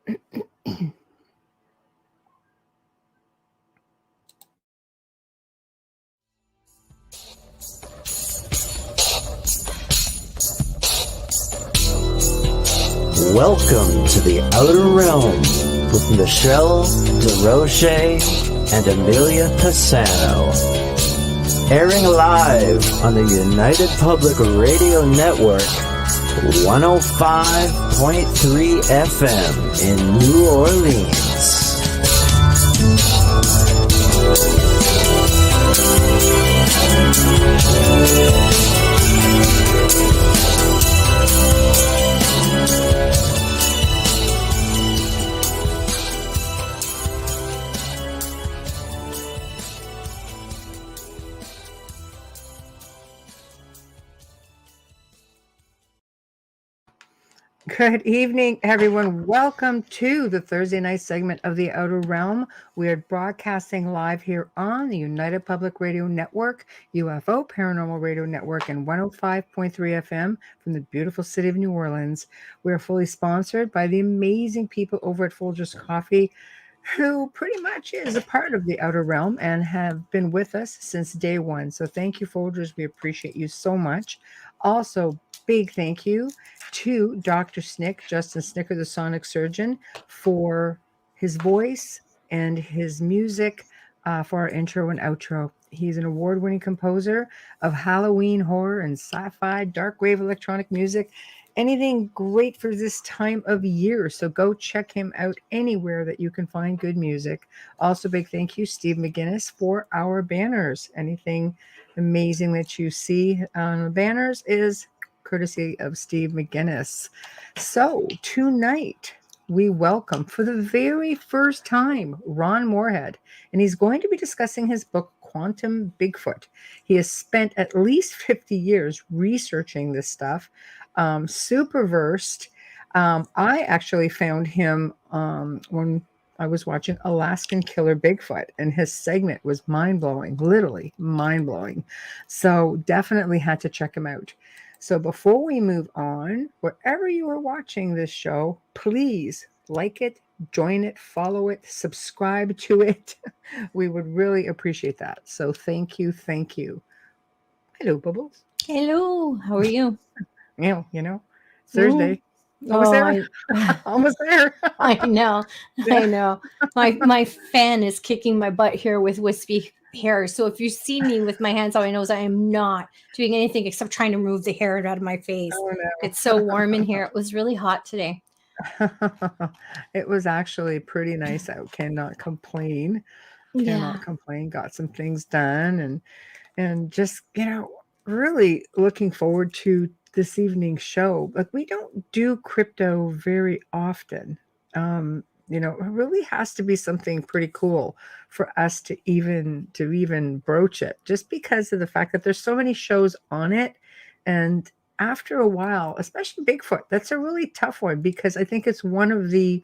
Welcome to the Outer Realm with Michelle DeRoche and Amelia Pisano. Airing live on the United Public Radio Network, 105.3 FM in New Orleans. Good evening, everyone. Welcome to the Thursday night segment of The Outer Realm. We are broadcasting live here on the United Public Radio Network, UFO Paranormal Radio Network, and 105.3 FM from the beautiful city of New Orleans. We are fully sponsored by the amazing people over at Folgers Coffee, who pretty much is a part of The Outer Realm and have been with us since day one. So thank you, Folgers. We appreciate you so much. Also, big thank you to Dr. Snick, Justin Snicker, the sonic surgeon, for his voice and his music for our intro and outro. He's an award-winning composer of Halloween horror and sci-fi, dark wave electronic music, anything great for this time of year. So go check him out anywhere that you can find good music. Also, big thank you, Steve McGinnis, for our banners. Anything amazing that you see on the banners is courtesy of Steve McGinnis. So tonight we welcome for the very first time Ron Morehead, and he's going to be discussing his book Quantum Bigfoot. He has spent at least 50 years researching this stuff, super versed. I actually found him when I was watching Alaskan Killer Bigfoot, and his segment was mind-blowing, literally mind-blowing. So definitely had to check him out. So before we move on, wherever you are watching this show, please like it, join it, follow it, subscribe to it. We would really appreciate that. So thank you, thank you. Hello, Bubbles. Hello, how are you? You know, Thursday. Almost there. Almost there. I know. My fan is kicking my butt here with wispy hair. So if you see me with my hands on my nose, I am not doing anything except trying to remove the hair out of my face. Oh, no. It's so warm in here. It was really hot today. It was actually pretty nice out. Cannot complain. Cannot complain. Got some things done and just, really looking forward to this evening's show. Like, we don't do crypto very often. It really has to be something pretty cool for us to even broach it, just because of the fact that there's so many shows on it. And after a while, especially Bigfoot, that's a really tough one, because I think it's one of the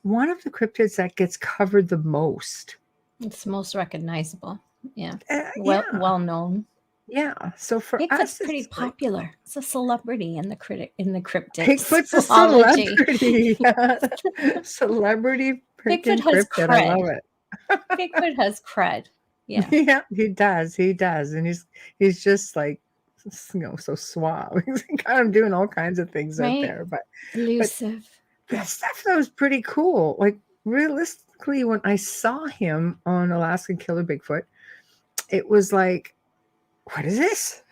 cryptids that gets covered the most. It's most recognizable. Yeah. Well known. Yeah. So for Bigfoot's us, pretty popular. It's a celebrity in the cryptid. Bigfoot's a celebrity. Celebrity Bigfoot has cryptid. cred. I love it. Bigfoot has cred. Yeah. Yeah, he does. And he's just like, so suave. He's kind of doing all kinds of things out there, but elusive. But that stuff that was pretty cool. Like, realistically, when I saw him on Alaskan Killer Bigfoot, it was like, what is this?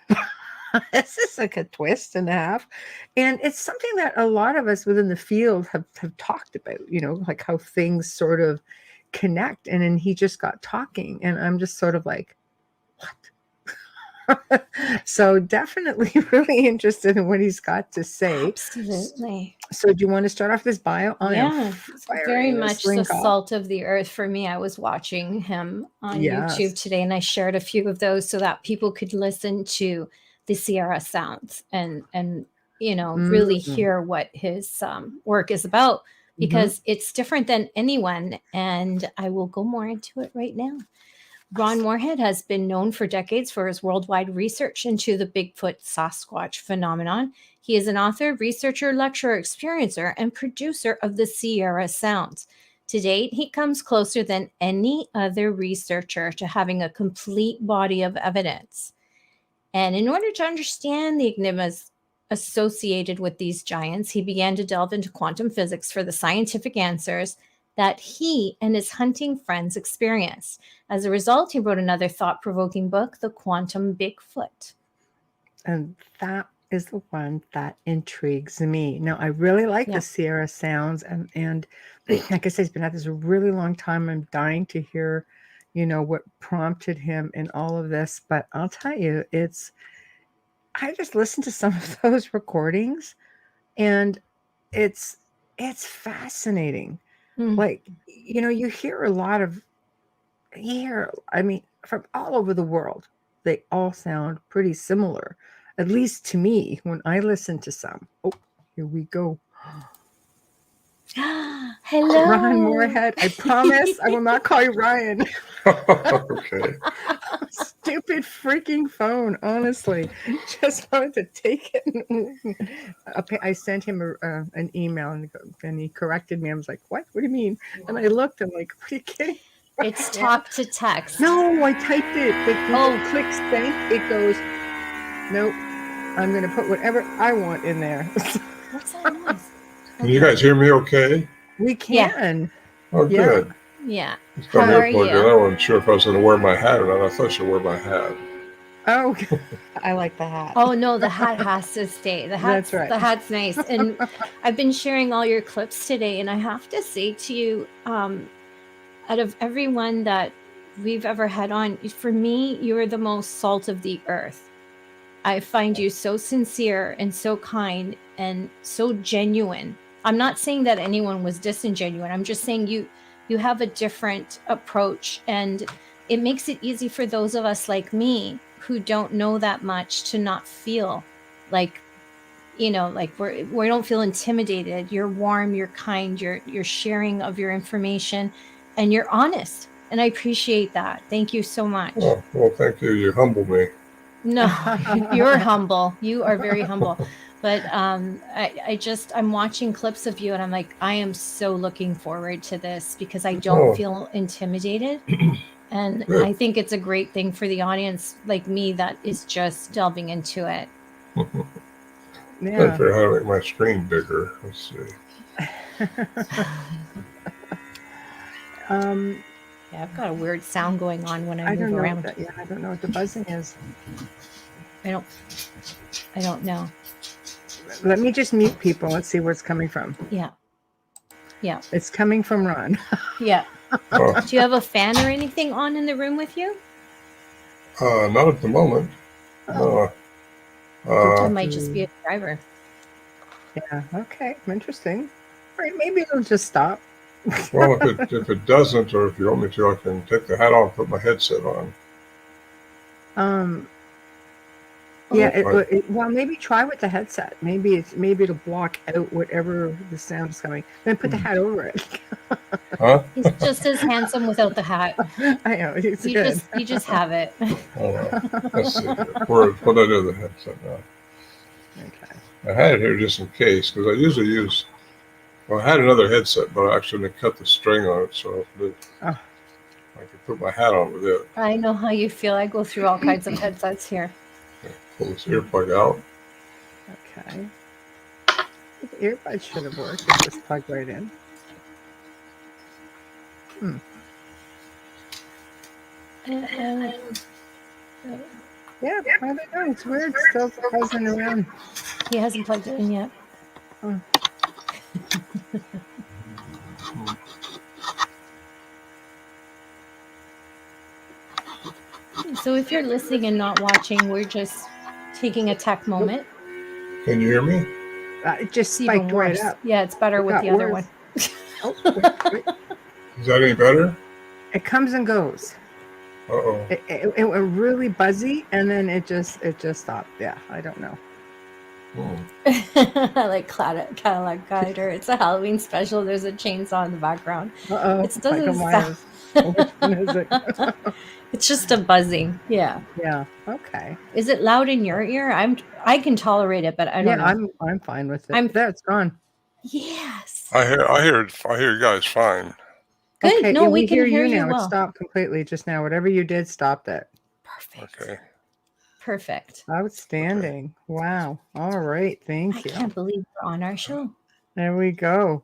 This is like a twist and a half. And it's something that a lot of us within the field have talked about, like how things sort of connect. And then he just got talking, and I'm just sort of like, what? So definitely really interested in what he's got to say. Absolutely. So do you want to start off this bio? Very much the salt of the earth for me. I was watching him on YouTube today, and I shared a few of those so that people could listen to the Sierra sounds and really hear what his work is about, because it's different than anyone. And I will go more into it right now. Ron Morehead has been known for decades for his worldwide research into the Bigfoot Sasquatch phenomenon. He is an author, researcher, lecturer, experiencer, and producer of the Sierra Sounds. To date, he comes closer than any other researcher to having a complete body of evidence. And in order to understand the enigmas associated with these giants, he began to delve into quantum physics for the scientific answers that he and his hunting friends experienced. As a result, he wrote another thought-provoking book, The Quantum Bigfoot. And that is the one that intrigues me. Now, I really like the Sierra Sounds, and like I said, he's been at this a really long time. I'm dying to hear, what prompted him in all of this. But I'll tell you, I just listened to some of those recordings, and it's fascinating. Like, you hear a lot of from all over the world. They all sound pretty similar, at least to me when I listen to some. Oh, here we go. Hello, Ron Morehead. I promise I will not call you Ryan. Okay. Stupid freaking phone, honestly. Just wanted to take it. I sent him an email, and he corrected me. I was like, what? What do you mean? And I looked, I'm like, what are you kidding? It's talk to text. No, I typed it. But click send, it goes, nope. I'm going to put whatever I want in there. What's that noise? Can you guys hear me okay? We can. Oh, good. Yeah. How are you? I wasn't sure if I was going to wear my hat or not. I thought I should wear my hat. Oh, I like the hat. Oh, no, the hat has to stay. That's right. The hat's nice. And I've been sharing all your clips today, and I have to say to you, out of everyone that we've ever had on, for me, you are the most salt of the earth. I find you so sincere and so kind and so genuine. I'm not saying that anyone was disingenuine. I'm just saying you have a different approach, and it makes it easy for those of us like me who don't know that much to not feel like, like we don't feel intimidated. You're warm, you're kind, you're sharing of your information, and you're honest. And I appreciate that. Thank you so much. Oh, well, thank you. You humble me. No, you're humble. You are very humble. But I'm watching clips of you, and I'm like, I am so looking forward to this because I don't feel intimidated. And I think it's a great thing for the audience like me that is just delving into it. Yeah. I'm trying to make my screen bigger. Let's see. Yeah, I've got a weird sound going on when I move around. I don't know what the buzzing is. I don't know. Let me just mute people. Let's see where it's coming from. Yeah. It's coming from Ron. Yeah. Do you have a fan or anything on in the room with you? Not at the moment. No. It might just be a driver. Yeah. Okay. Interesting. All right. Maybe it'll just stop. Well, if it doesn't, or if you want me to, I can take the hat off and put my headset on. Yeah. Well, maybe try with the headset. Maybe it'll block out whatever the sound is coming. Then put the hat over it. Huh? He's just as handsome without the hat. I know. You just have it. Let's see. What do I do with the headset now? Okay. I had it here just in case because I usually use. Well, I had another headset, but I actually cut the string on it, so I could put my hat on with it. I know how you feel. I go through all kinds of headsets here. Pull this earplug out. Okay. The earbuds should have worked. It's just plugged right in. Yeah, I don't know. It's weird. Still buzzing around. He hasn't plugged it in yet. Oh. So if you're listening and not watching, we're just taking a tech moment. Can you hear me? It just spiked right up. Yeah, it's better with the other one. Oh, wait. Is that any better? It comes and goes. Uh-oh. It went really buzzy, and then it just stopped. Yeah, I don't know. Like Cadillac Guider. It's a Halloween special. There's a chainsaw in the background. Uh-oh. It doesn't sound. Which one is it? It's just a buzzing. Yeah. Yeah. Okay. Is it loud in your ear? I can tolerate it, but I don't know. I'm fine with it. There, it's gone. Yes. I hear you guys fine. Good. Okay, No, we can hear hear you now. well. It stopped completely just now. Whatever you did stopped it. Perfect. Okay. Perfect. Outstanding. Okay. Wow. All right. Thank you. I can't believe we're on our show. There we go.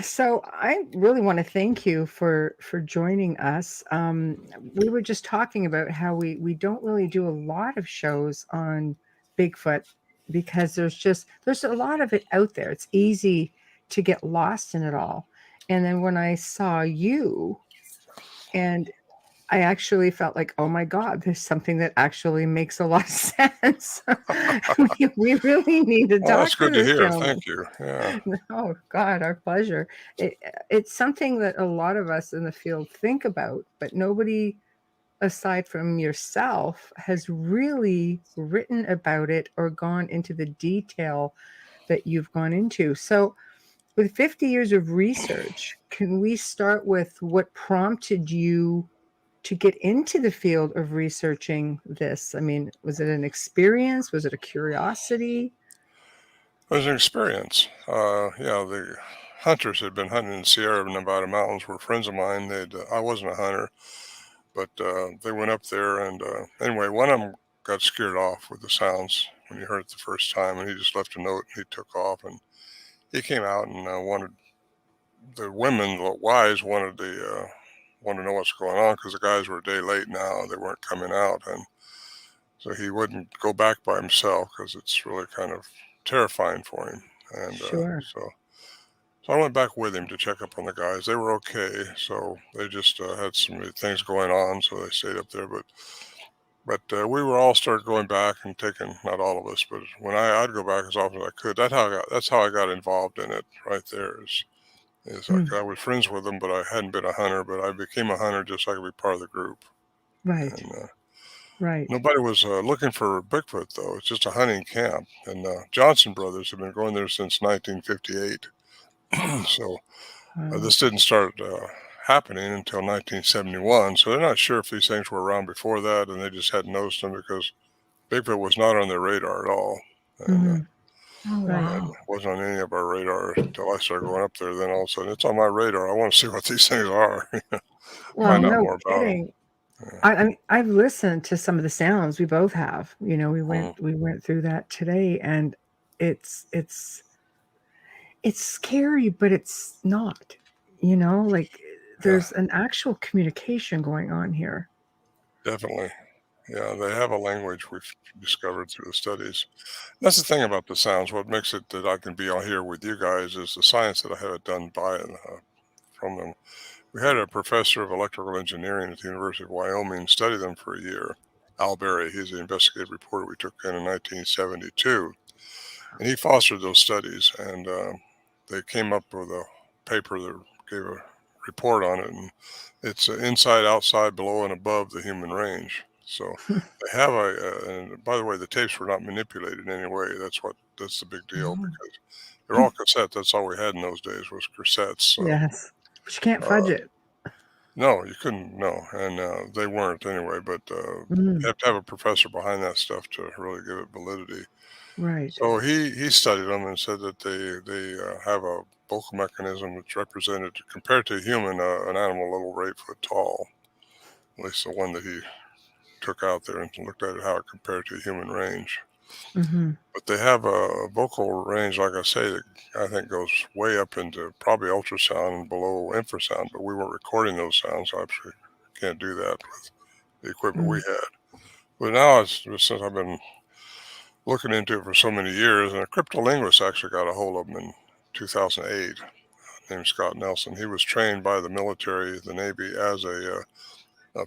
So I really want to thank you for joining us. We were just talking about how we don't really do a lot of shows on Bigfoot because there's a lot of it out there. It's easy to get lost in it all. And then when I saw you, and I actually felt like, oh my God, there's something that actually makes a lot of sense. we really need to talk that's good to hear. Gentleman. Thank you. Yeah. Oh God, our pleasure. It's something that a lot of us in the field think about, but nobody aside from yourself has really written about it or gone into the detail that you've gone into. So with 50 years of research, can we start with what prompted you to get into the field of researching this? I mean, was it an experience? Was it a curiosity? It was an experience. The hunters had been hunting in Sierra Nevada mountains were friends of mine. I wasn't a hunter, but they went up there, and anyway, one of them got scared off with the sounds when he heard it the first time, and he just left a note and he took off, and he came out and wanted the women, the wives, wanted to know what's going on because the guys were a day late now. They weren't coming out, and so he wouldn't go back by himself because it's really kind of terrifying for him. And Sure. So I went back with him to check up on the guys. They were okay, so they just had some things going on, so they stayed up there. But we were all started going back and taking, not all of us, but when I'd go back as often as I could. That's how I got involved in it. Right there is like I was friends with them, but I hadn't been a hunter. But I became a hunter just so I could be part of the group. Right. And, right. Nobody was looking for Bigfoot though. It's just a hunting camp, and Johnson brothers have been going there since 1958. So this didn't start happening until 1971. So they're not sure if these things were around before that, and they just hadn't noticed them because Bigfoot was not on their radar at all. And, Oh, wow. It wasn't on any of our radar until I started going up there. Then all of a sudden, it's on my radar. I want to see what these things are. Find out more about them. I mean, I've listened to some of the sounds. We both have. You know, we went through that today, and it's scary, but it's not. You know, like there's an actual communication going on here. Definitely. Yeah, they have a language we've discovered through the studies. That's the thing about the sounds. What makes it that I can be on here with you guys is the science that I have done from them. We had a professor of electrical engineering at the University of Wyoming study them for a year. Al Berry, he's the investigative reporter we took in 1972. And he fostered those studies, and they came up with a paper that gave a report on it, and it's inside, outside, below, and above the human range. So they have and by the way, the tapes were not manipulated in any way. That's the big deal because they're all cassettes. That's all we had in those days was cassettes. So, yes, but you can't fudge it. No, you couldn't. No, and they weren't anyway. But you have to have a professor behind that stuff to really give it validity. Right. So he studied them and said that they have a vocal mechanism that's represented compared to a human, an animal a little 8 foot tall. At least the one that he took out there and looked at it, how it compared to human range. But they have a vocal range, like I say, that I think goes way up into probably ultrasound and below infrasound. But we weren't recording those sounds, so I actually can't do that with the equipment we had. But now, since I've been looking into it for so many years, and a cryptolinguist actually got a hold of him in 2008, named Scott Nelson. He was trained by the military, the Navy, as a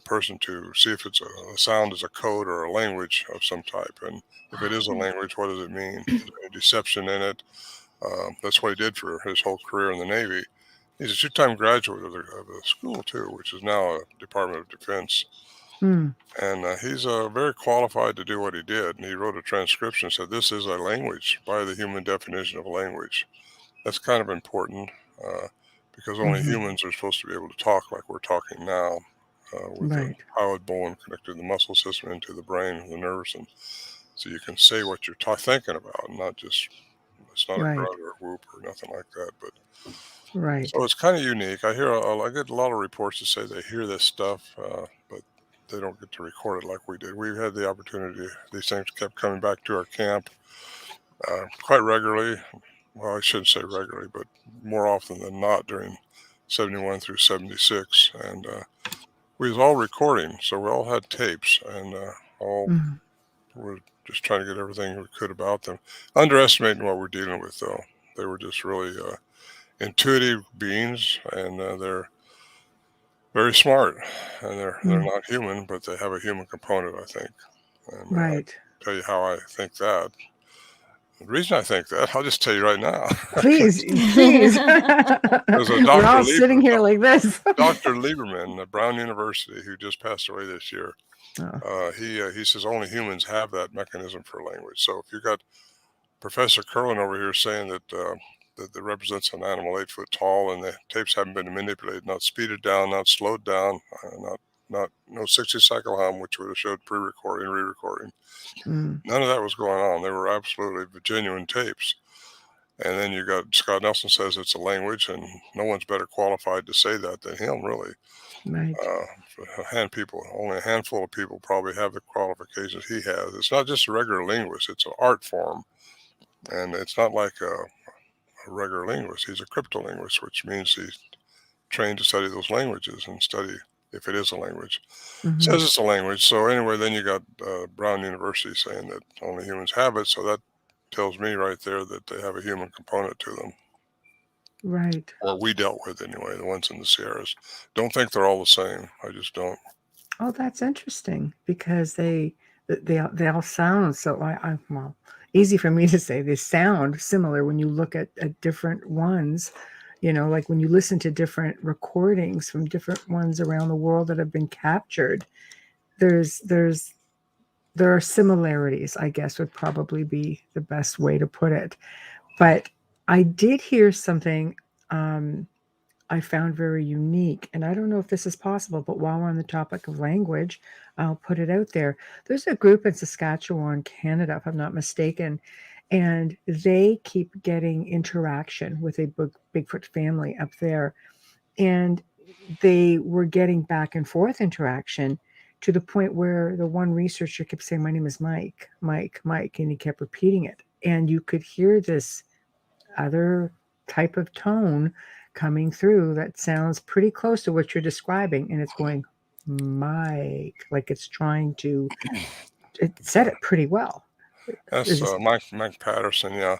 person to see if it's a sound is a code or a language of some type, and if it is a language, what does it mean? Is there any deception in it? That's what he did for his whole career in the Navy. He's a two-time graduate of the school too, which is now a Department of Defense. And he's very qualified to do what he did. And he wrote a transcription and said, this is a language by the human definition of a language. That's kind of important. because only humans are supposed to be able to talk like we're talking now, with the hyoid bone connected to the muscle system into the brain and the nerves, and so you can say what you're thinking about, not just, it's not a grunt or a whoop or nothing like that, but so it's kind of unique. I get a lot of reports that say they hear this stuff, but they don't get to record it like we did. We've had the opportunity. These things kept coming back to our camp quite regularly. Well, I shouldn't say regularly, but more often than not during 71 through 76. And we was all recording, so we all had tapes, and all were just trying to get everything we could about them. Underestimating what we're dealing with, though. They were just really intuitive beings, and they're very smart, and they're not human, but they have a human component, I think. And I'll tell you how I think that. The reason I think that, I'll just tell you right now. Please. There's a Dr. We're all sitting here like this. Dr. Lieberman at Brown University, who just passed away this year, he says only humans have that mechanism for language. So if you got Professor Curlin over here saying that that represents an animal 8 foot tall, and the tapes haven't been manipulated, not speeded down, not slowed down, no 60 cycle hum, which would have showed pre-recording, re-recording. None of that was going on. They were absolutely genuine tapes. And then you got Scott Nelson says it's a language, and no one's better qualified to say that than him, really. Right. Only a handful of people probably have the qualifications he has. It's not just a regular linguist; it's an art form, and it's not like a regular linguist. He's a cryptolinguist, which means he's trained to study those languages and study if it is a language. Says it's a language. So anyway, then you got Brown University saying that only humans have it. So that tells me right there that they have a human component to them. Right. Or we dealt with anyway, the ones in the Sierras. Don't think they're all the same. I just don't. Oh, that's interesting, because they all sound so. Well, easy for me to say. They sound similar when you look at different ones. Like when you listen to different recordings from different ones around the world that have been captured, there are similarities, I guess, would probably be the best way to put it. But I did hear something I found very unique, and I don't know if this is possible, but while we're on the topic of language, I'll put it out there. There's a group in Saskatchewan, Canada, if I'm not mistaken, and they keep getting interaction with a Bigfoot family up there. And they were getting back and forth interaction to the point where the one researcher kept saying, "My name is Mike, Mike, Mike," and he kept repeating it. And you could hear this other type of tone coming through that sounds pretty close to what you're describing. And it's going, Mike, like it's trying to, it said it pretty well. That's Mike Patterson. Yeah.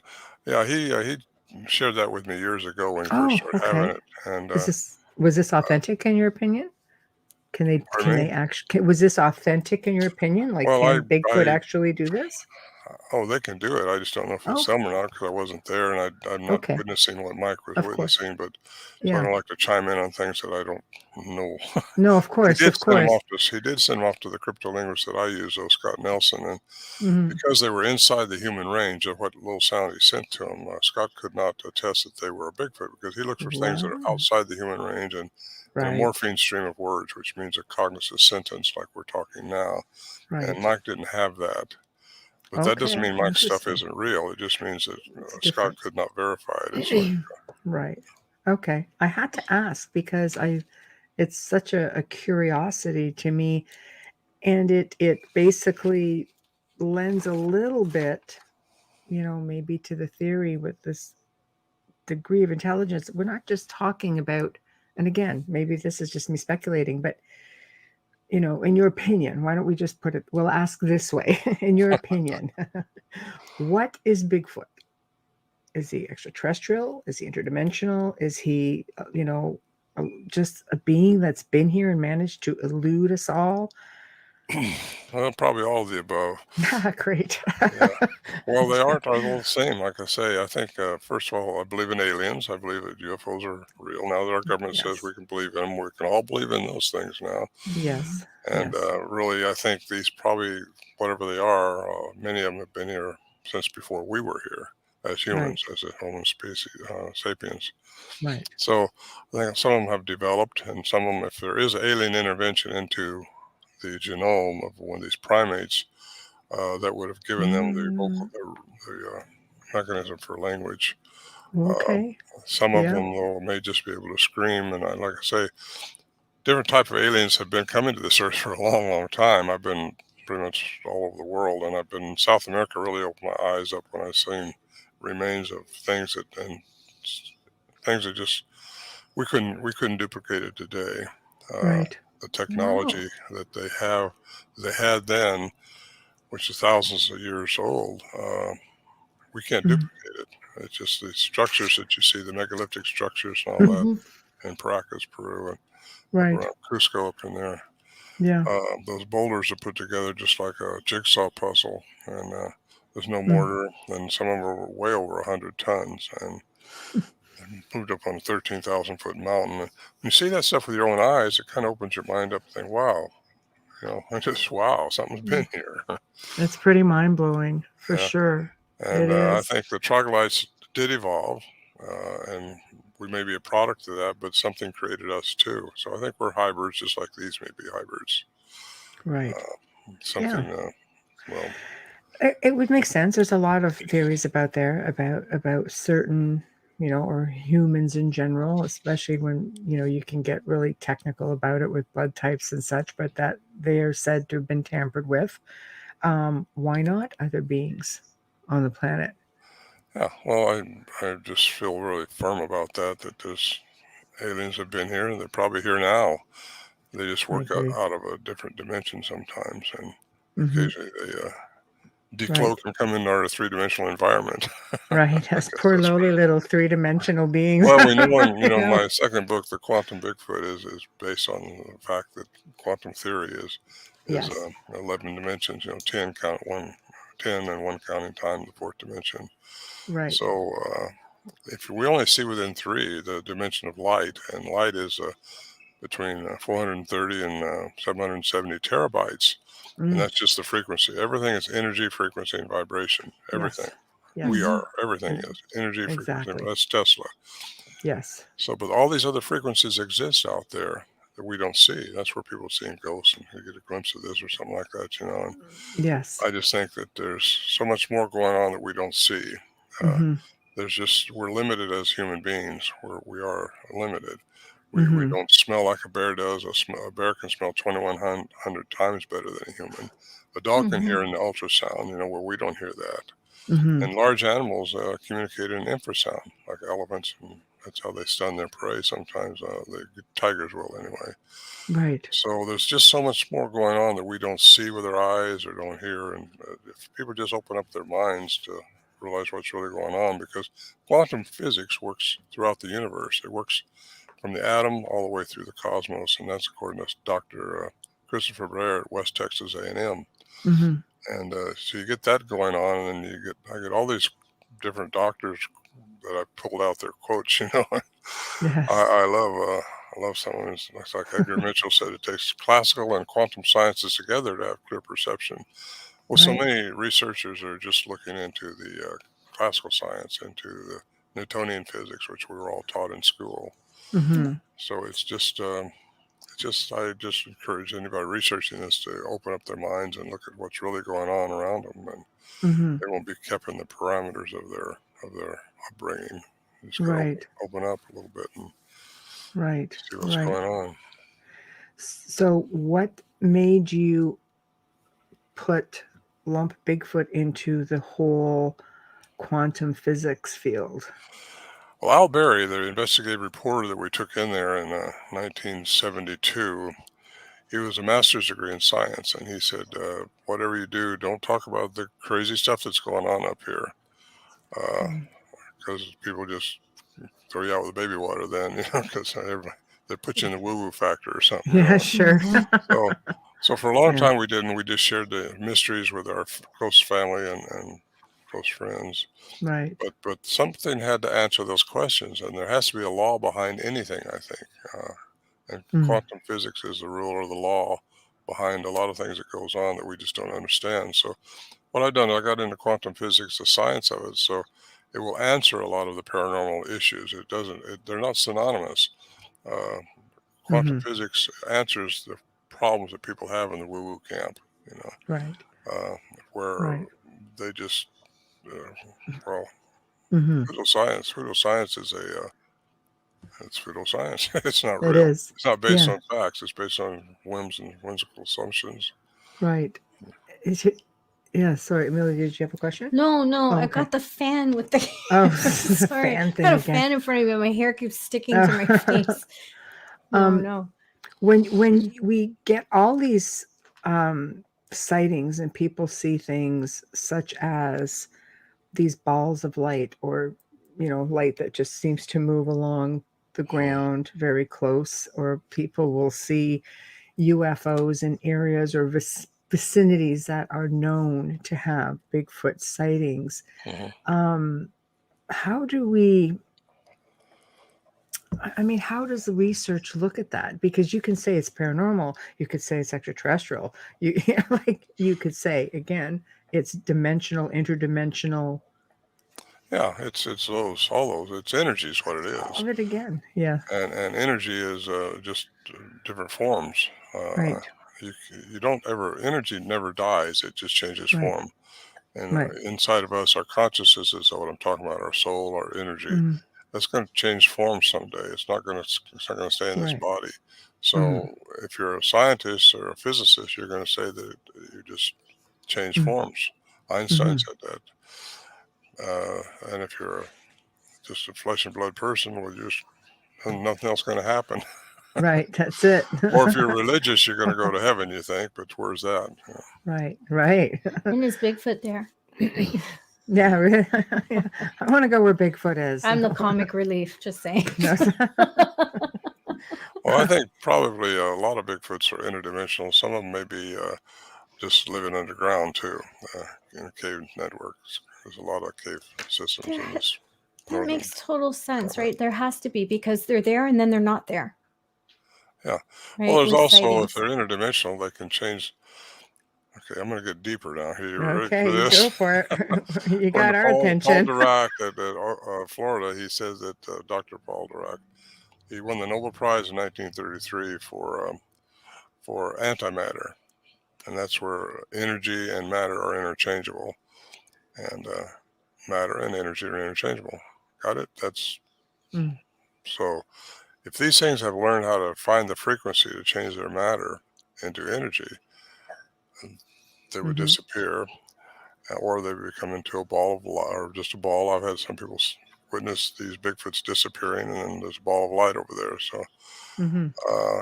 He shared that with me years ago when he first started having it. And was this authentic in your opinion? Was this authentic in your opinion? Like, can Bigfoot actually do this? Oh, they can do it. I just don't know if it's them or not, because I wasn't there, and I'm not witnessing what Mike was witnessing. But so I don't like to chime in on things that I don't know. No, of course, he did send them off to the cryptolinguist that I use, though, Scott Nelson, and because they were inside the human range of what little sound he sent to them, Scott could not attest that they were a Bigfoot, because he looks for things that are outside the human range and a morphine stream of words, which means a cognitive sentence like we're talking now. And Mike didn't have that. But that doesn't mean Mike's stuff isn't real. It just means that Scott could not verify it. Right. Okay. I had to ask because it's such a curiosity to me. And it basically lends a little bit, maybe to the theory with this degree of intelligence. We're not just talking about, and again, maybe this is just me speculating, but in your opinion, why don't we just put it, we'll ask this way. In your opinion, what is Bigfoot? Is he extraterrestrial? Is he interdimensional? Is he, just a being that's been here and managed to elude us all? Well, probably all of the above. Great. Well, they aren't all the same. Like I say, I think, first of all, I believe in aliens. I believe that UFOs are real. Now that our government says we can believe in them, we can all believe in those things now. Yes. And really, I think these probably, whatever they are, many of them have been here since before we were here. as humans, as a Homo species, sapiens. Right. So I think some of them have developed, and some of them, if there is alien intervention into the genome of one of these primates, that would have given them the mechanism for language. Okay. Some of them, though, may just be able to scream. And like I say, different type of aliens have been coming to this earth for a long, long time. I've been pretty much all over the world, and I've been in South America. Really opened my eyes up when I seen remains of things that just we couldn't duplicate it today. Right. The technology that they had then, which is thousands of years old, we can't duplicate it. It's just the structures that you see, the megalithic structures and all that in Paracas, Peru, and around Cusco up in there. Yeah. Those boulders are put together just like a jigsaw puzzle, and there's no mortar, and some of them are way over 100 tons, and moved up on a 13,000-foot mountain. And when you see that stuff with your own eyes, it kind of opens your mind up and think, wow, wow, something's been here. It's pretty mind-blowing, for sure. And I think the troglodytes did evolve, and we may be a product of that, but something created us too. So I think we're hybrids, just like these may be hybrids. Right. Well, it would make sense. There's a lot of theories about certain, or humans in general, especially when, you can get really technical about it with blood types and such, but that they are said to have been tampered with. Why not other beings on the planet? Yeah, well, I just feel really firm about that those aliens have been here, and they're probably here now. They just work out of a different dimension sometimes, and occasionally they decloak and come into our three-dimensional environment. Right, as poor lowly little three-dimensional beings. Well, we know, my second book, The Quantum Bigfoot, is based on the fact that quantum theory is 11 dimensions. 10 and one counting time, the fourth dimension. Right. So if we only see within three, the dimension of light, and light is between 430 and 770 terabytes, and that's just the frequency. Everything is energy, frequency, and vibration. Everything. Yes. We are. Everything is energy, frequency. That's Tesla. Yes. So, but all these other frequencies exist out there that we don't see. That's where people see ghosts, and you get a glimpse of this or something like that, And yes. I just think that there's so much more going on that we don't see. We're limited as human beings. We are limited. We don't smell like a bear does. A bear can smell 2,100 times better than a human. A dog can hear an ultrasound, where we don't hear that. And large animals communicate in infrasound, like elephants, and that's how they stun their prey. Sometimes the tigers will anyway. Right. So there's just so much more going on that we don't see with our eyes or don't hear. And if people just open up their minds to realize what's really going on, because quantum physics works throughout the universe. It works from the atom all the way through the cosmos, and that's according to Dr. Christopher Blair at West Texas A&M. And so you get that going on, and then I get all these different doctors that I pulled out their quotes. Yes. I love some of them. It's like Edgar Mitchell said, it takes classical and quantum sciences together to have clear perception. Well, so many researchers are just looking into the classical science, into the Newtonian physics, which we were all taught in school. So it's just, I just encourage anybody researching this to open up their minds and look at what's really going on around them, and they won't be kept in the parameters of their upbringing. Just open up a little bit and see what's going on. So, what made you lump Bigfoot into the whole quantum physics field? Well, Al Berry, the investigative reporter that we took in there in 1972, he was a master's degree in science, and he said, whatever you do, don't talk about the crazy stuff that's going on up here, because people just throw you out with the baby water then, because they put you in the woo-woo factor or something. Yeah, sure. So for a long time we didn't. We just shared the mysteries with our close family and close friends. Right. But something had to answer those questions, and there has to be a law behind anything, I think. And quantum physics is the rule or the law behind a lot of things that goes on that we just don't understand. So what I've done, I got into quantum physics, the science of it. So it will answer a lot of the paranormal issues. It doesn't. They're not synonymous. Quantum physics answers the problems that people have in the woo-woo camp. Right. Where they just well, pseudoscience is it's pseudoscience. It's not real. It's not based on facts. It's based on whims and whimsical assumptions. Right. Yeah, sorry, Amelia, did you have a question? No, I got the fan with the sorry. Fan thing I got a fan in front of me. My hair keeps sticking to my face. No. When we get all these sightings and people see things such as these balls of light, or light that just seems to move along the ground very close, or people will see UFOs in areas or vicinities that are known to have Bigfoot sightings. How does the research look at that? Because you can say it's paranormal, you could say it's extraterrestrial, you could say, again, it's dimensional, interdimensional. Yeah, it's all those. It's energy is what it is. All of it again, yeah. And energy is just different forms. Right. You don't ever, energy never dies. It just changes form. And inside of us, our consciousness is what I'm talking about. Our soul, our energy. That's going to change form someday. It's not going to stay in this body. So if you're a scientist or a physicist, you're going to say that you just change forms. Einstein said that. And if you're just a flesh and blood person, well, nothing else going to happen. Right, that's it. Or if you're religious, you're going to go to heaven, you think, but where's that? Right. And is Bigfoot there? Yeah, really. I want to go where Bigfoot is. I'm the comic relief, just saying. Well, I think probably a lot of Bigfoots are interdimensional. Some of them may be just living underground, too, in cave networks. There's a lot of cave systems in this. That makes total sense, right? There has to be, because they're there and then they're not there. Yeah. Right? Well, there's also, sightings. If they're interdimensional, they can change. Okay, I'm going to get deeper now. Here, you ready for this? Go for it. You got our attention. Paul Dirac at Florida, he says that Dr. Paul Dirac, he won the Nobel Prize in 1933 for antimatter, and that's where energy and matter are interchangeable, and matter and energy are interchangeable. Got it? That's so. If these things have learned how to find the frequency to change their matter into energy, they would disappear, or they would become into a ball of light, or just a ball. I've had some people witness these Bigfoots disappearing, and then there's a ball of light over there. So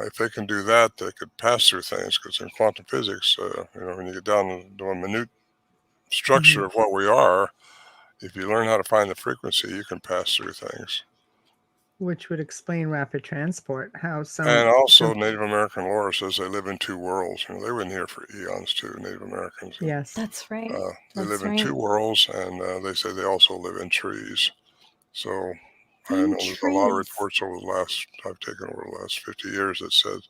if they can do that, they could pass through things, because in quantum physics, when you get down to a minute structure of what we are, if you learn how to find the frequency, you can pass through things. Which would explain rapid transport. And also Native American lore says they live in two worlds. They've been here for eons too, Native Americans. Yes. That's right. They live in two worlds, and they say they also live in trees. So I know there's a lot of reports I've taken over the last 50 years that says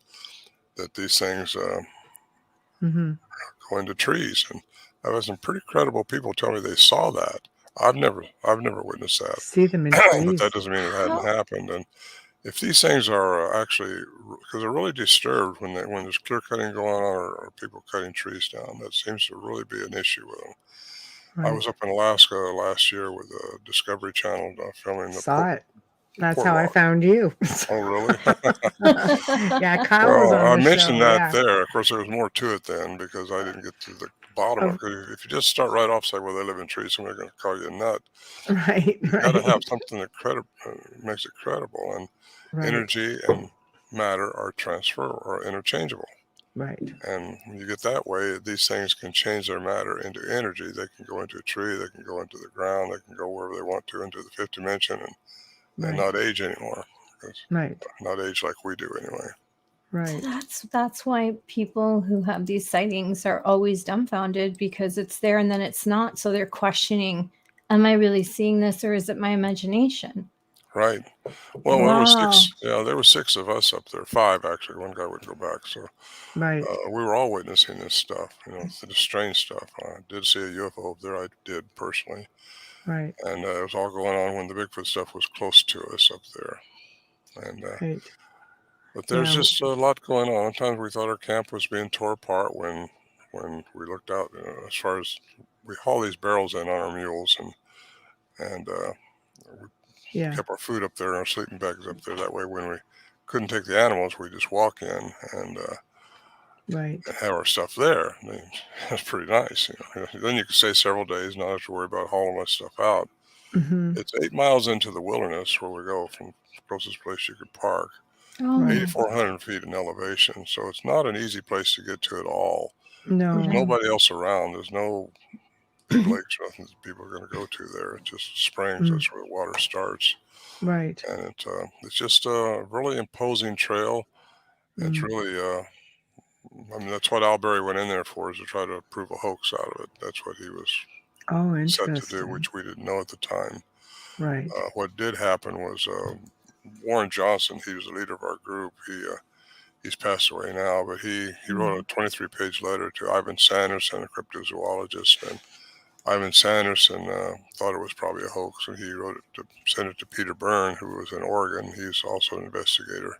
that these things go into trees. And I've had some pretty credible people tell me they saw that. I've never witnessed that. See them in trees. But that doesn't mean it hadn't happened. And if these things are actually, because they're really disturbed when there's clear cutting going on, or people cutting trees down, that seems to really be an issue with them. Right. I was up in Alaska last year with the Discovery Channel filming the. Saw it. That's how I found you. Oh, really? Yeah, Kyle was on the I mentioned show, that there. Of course, there was more to it then, because I didn't get to the bottom of it. If you just start right off, say, well, they live in trees, somebody's going to call you a nut. Right. You got to have something that makes it credible. And energy and matter are interchangeable. Right. And when you get that way, these things can change their matter into energy. They can go into a tree, they can go into the ground, they can go wherever they want to, into the fifth dimension, and not age anymore. Right. Not age like we do anyway. Right. That's why people who have these sightings are always dumbfounded, because it's there and then it's not. So they're questioning, am I really seeing this, or is it my imagination? Right. Well, Wow. there were 6 of us up there, 5 actually. One guy would go back. So Right. we were all witnessing this stuff, the strange stuff. I did see a UFO up there. I did personally. Right. And it was all going on when the Bigfoot stuff was close to us up there. And Right. but there's Yeah. just a lot going on. Sometimes we thought our camp was being tore apart when we looked out. As far as we haul these barrels in on our mules, and we Yeah. kept our food up there and our sleeping bags up there. That way, when we couldn't take the animals, we just walk in and Right. have our stuff there. I mean, that's pretty nice. Then you can stay several days, not have to worry about hauling my stuff out. Mm-hmm. It's 8 miles into the wilderness where we go from the closest place you could park. Oh, Right. 8,400 feet in elevation, so it's not an easy place to get to at all. No. There's nobody else around. There's no big lakes or nothing that people are going to go to there. It's just springs. That's where the water starts. Right. And it's just a really imposing trail. It's really, I mean, that's what Al Berry went in there for, is to try to prove a hoax out of it. That's what he was set to do, which we didn't know at the time. Right. What did happen was Warren Johnson, he was the leader of our group. He's passed away now, but he wrote a 23-page letter to Ivan Sanderson, a cryptozoologist, and Ivan Sanderson thought it was probably a hoax, and he sent it to Peter Byrne, who was in Oregon. He's also an investigator.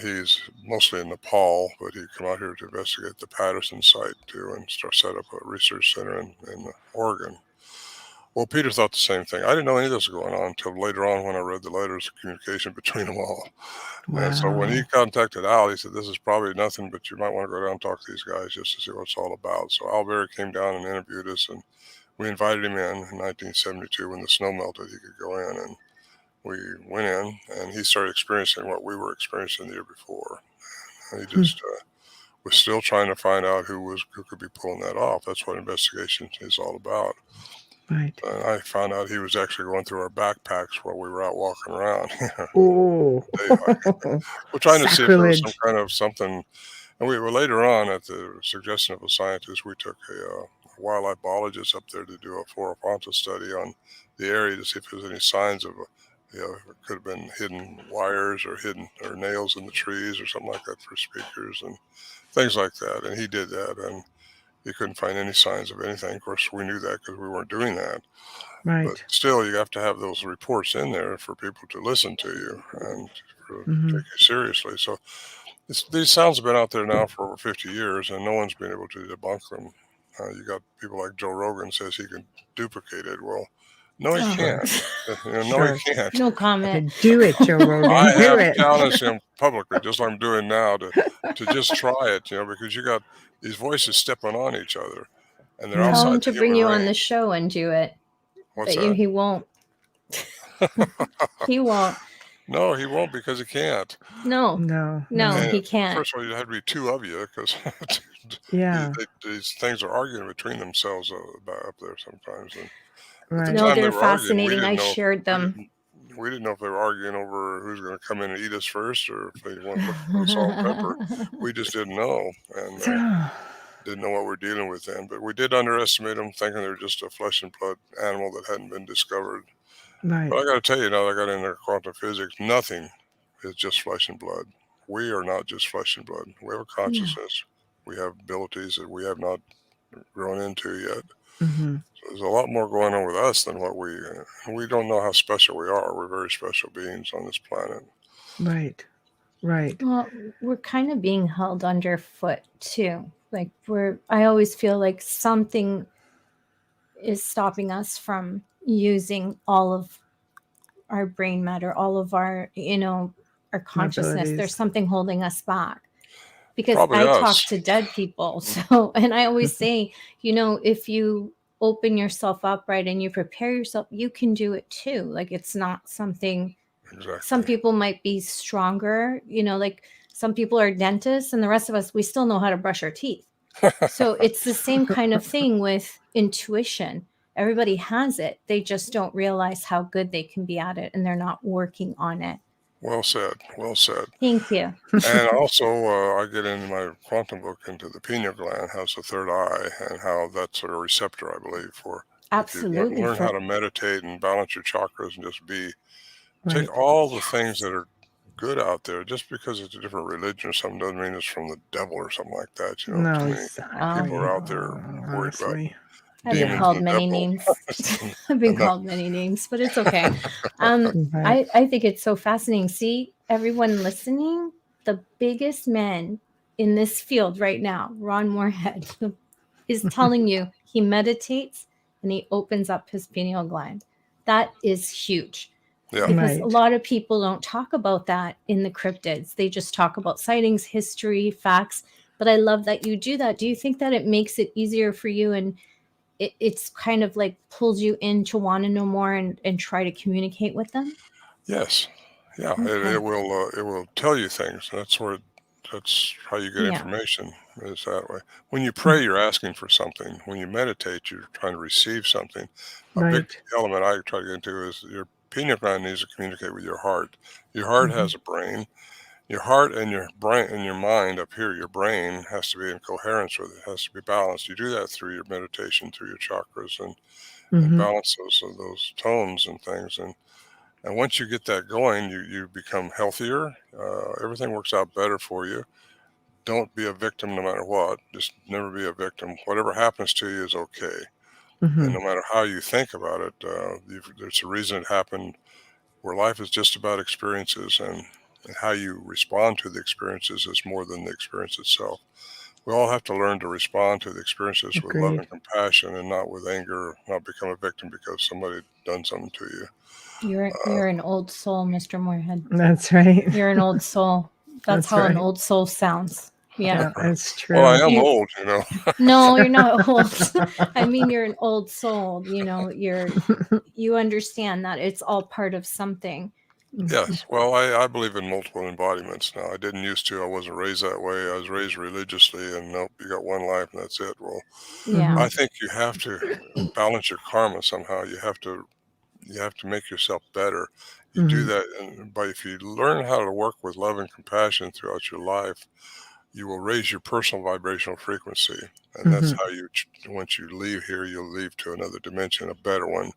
He's mostly in Nepal, but he'd come out here to investigate the Patterson site too, and set up a research center in Oregon. Well, Peter thought the same thing. I didn't know any of this was going on until later on when I read the letters of communication between them all. Wow. And so when he contacted Al, he said, "This is probably nothing, but you might want to go down and talk to these guys just to see what it's all about." So Al Berry came down and interviewed us, and we invited him in 1972 when the snow melted. He could go in, and we went in, and he started experiencing what we were experiencing the year before. And he just was still trying to find out who could be pulling that off. That's what investigation is all about. Right. And I found out he was actually going through our backpacks while we were out walking around. Oh. We're trying to see if there was some Sacrilege. kind of something. And we were later on, at the suggestion of a scientist, we took a wildlife biologist up there to do a flora fauna study on the area to see if there's any signs of, it could have been hidden wires or nails in the trees or something like that for speakers and things like that. And he did that, and he couldn't find any signs of anything. Of course, we knew that because we weren't doing that. Right. But still, you have to have those reports in there for people to listen to you and take you seriously. So these sounds have been out there now for over 50 years, and no one's been able to debunk them. You got people like Joe Rogan says he can duplicate it. Well, no, he can't. No, he can't. No comment. Do it, Joe Rogan. I Do have it. challenged him publicly, just like I'm doing now, to just try it, because you got these voices stepping on each other, and they're outside. Tell him the to bring human you on range. the show and do it. What's But that? he won't. He won't. No, he won't, because he can't. No, And he can't. First of all, you'd have to be 2 of you, because these things are arguing between themselves up there sometimes. And Right. No, they're fascinating. I shared them. We didn't know if they were arguing over who's going to come in and eat us first, or if they want to look for the salt and pepper. We just didn't know, and didn't know what we're dealing with then. But we did underestimate them, thinking they're just a flesh and blood animal that hadn't been discovered. Right. But I got to tell you, now that I got into quantum physics, nothing is just flesh and blood. We are not just flesh and blood. We have a consciousness. We have abilities that we have not grown into yet. Mm-hmm. So there's a lot more going on with us than what we don't know how special we are. We're very special beings on this planet. Right. Right. Well, we're kind of being held underfoot too. Like I always feel like something is stopping us from using all of our brain matter, all of our, our consciousness. Abilities. There's something holding us back. Because Probably I us. talk to dead people. So, and I always say, if you open yourself up, right, and you prepare yourself, you can do it too. Like, it's not something, some people might be stronger, like some people are dentists, and the rest of us, we still know how to brush our teeth. So it's the same kind of thing with intuition. Everybody has it. They just don't realize how good they can be at it, and they're not working on it. Well said. Well said. Thank you. And also, I get in my quantum book into the pineal gland has a third eye, and how that's a receptor, I believe, for absolutely learn how to meditate and balance your chakras and just be take all the things that are good out there. Just because it's a different religion or something doesn't mean it's from the devil or something like that. You know, No, too many exactly. people are out there worried about I've been demons called and many devil. names. I've been called many names, but it's okay. I think it's so fascinating. See, everyone listening, the biggest man in this field right now, Ron Morehead, is telling you he meditates and he opens up his pineal gland. That is huge. Yeah. Because a lot of people don't talk about that in the cryptids. They just talk about sightings, history, facts. But I love that you do that. Do you think that it makes it easier for you, and it's kind of like pulls you in to want to know more and try to communicate with them? Yes. Yeah. Okay. It will tell you things. That's how you get information, is that way. When you pray, you're asking for something. When you meditate, you're trying to receive something. A big element I try to get into is your pineal gland needs to communicate with your heart. Your heart has a brain. Your heart and your brain and your mind up here, your brain has to be in coherence with it. It has to be balanced. You do that through your meditation, through your chakras, and balance those tones and things. And once you get that going, you become healthier. Everything works out better for you. Don't be a victim no matter what. Just never be a victim. Whatever happens to you is okay. And no matter how you think about it, there's a reason it happened. Where life is just about experiences, and how you respond to the experiences is more than the experience itself. We all have to learn to respond to the experiences with love and compassion, and not with anger, not become a victim because somebody done something to you. You're an old soul, Mr. Morehead. That's right. You're an old soul. That's how an old soul sounds. Yeah, that's true. Well, I am old, you know. No, you're not old. I mean, you're an old soul. You know, you understand that it's all part of something. Yes. Well, I believe in multiple embodiments now. I didn't used to. I wasn't raised that way. I was raised religiously, and nope, you got one life and that's it. Well, I think you have to balance your karma somehow. You have to make yourself better. You do that, but if you learn how to work with love and compassion throughout your life, you will raise your personal vibrational frequency, and that's how once you leave here, you'll leave to another dimension, a better one,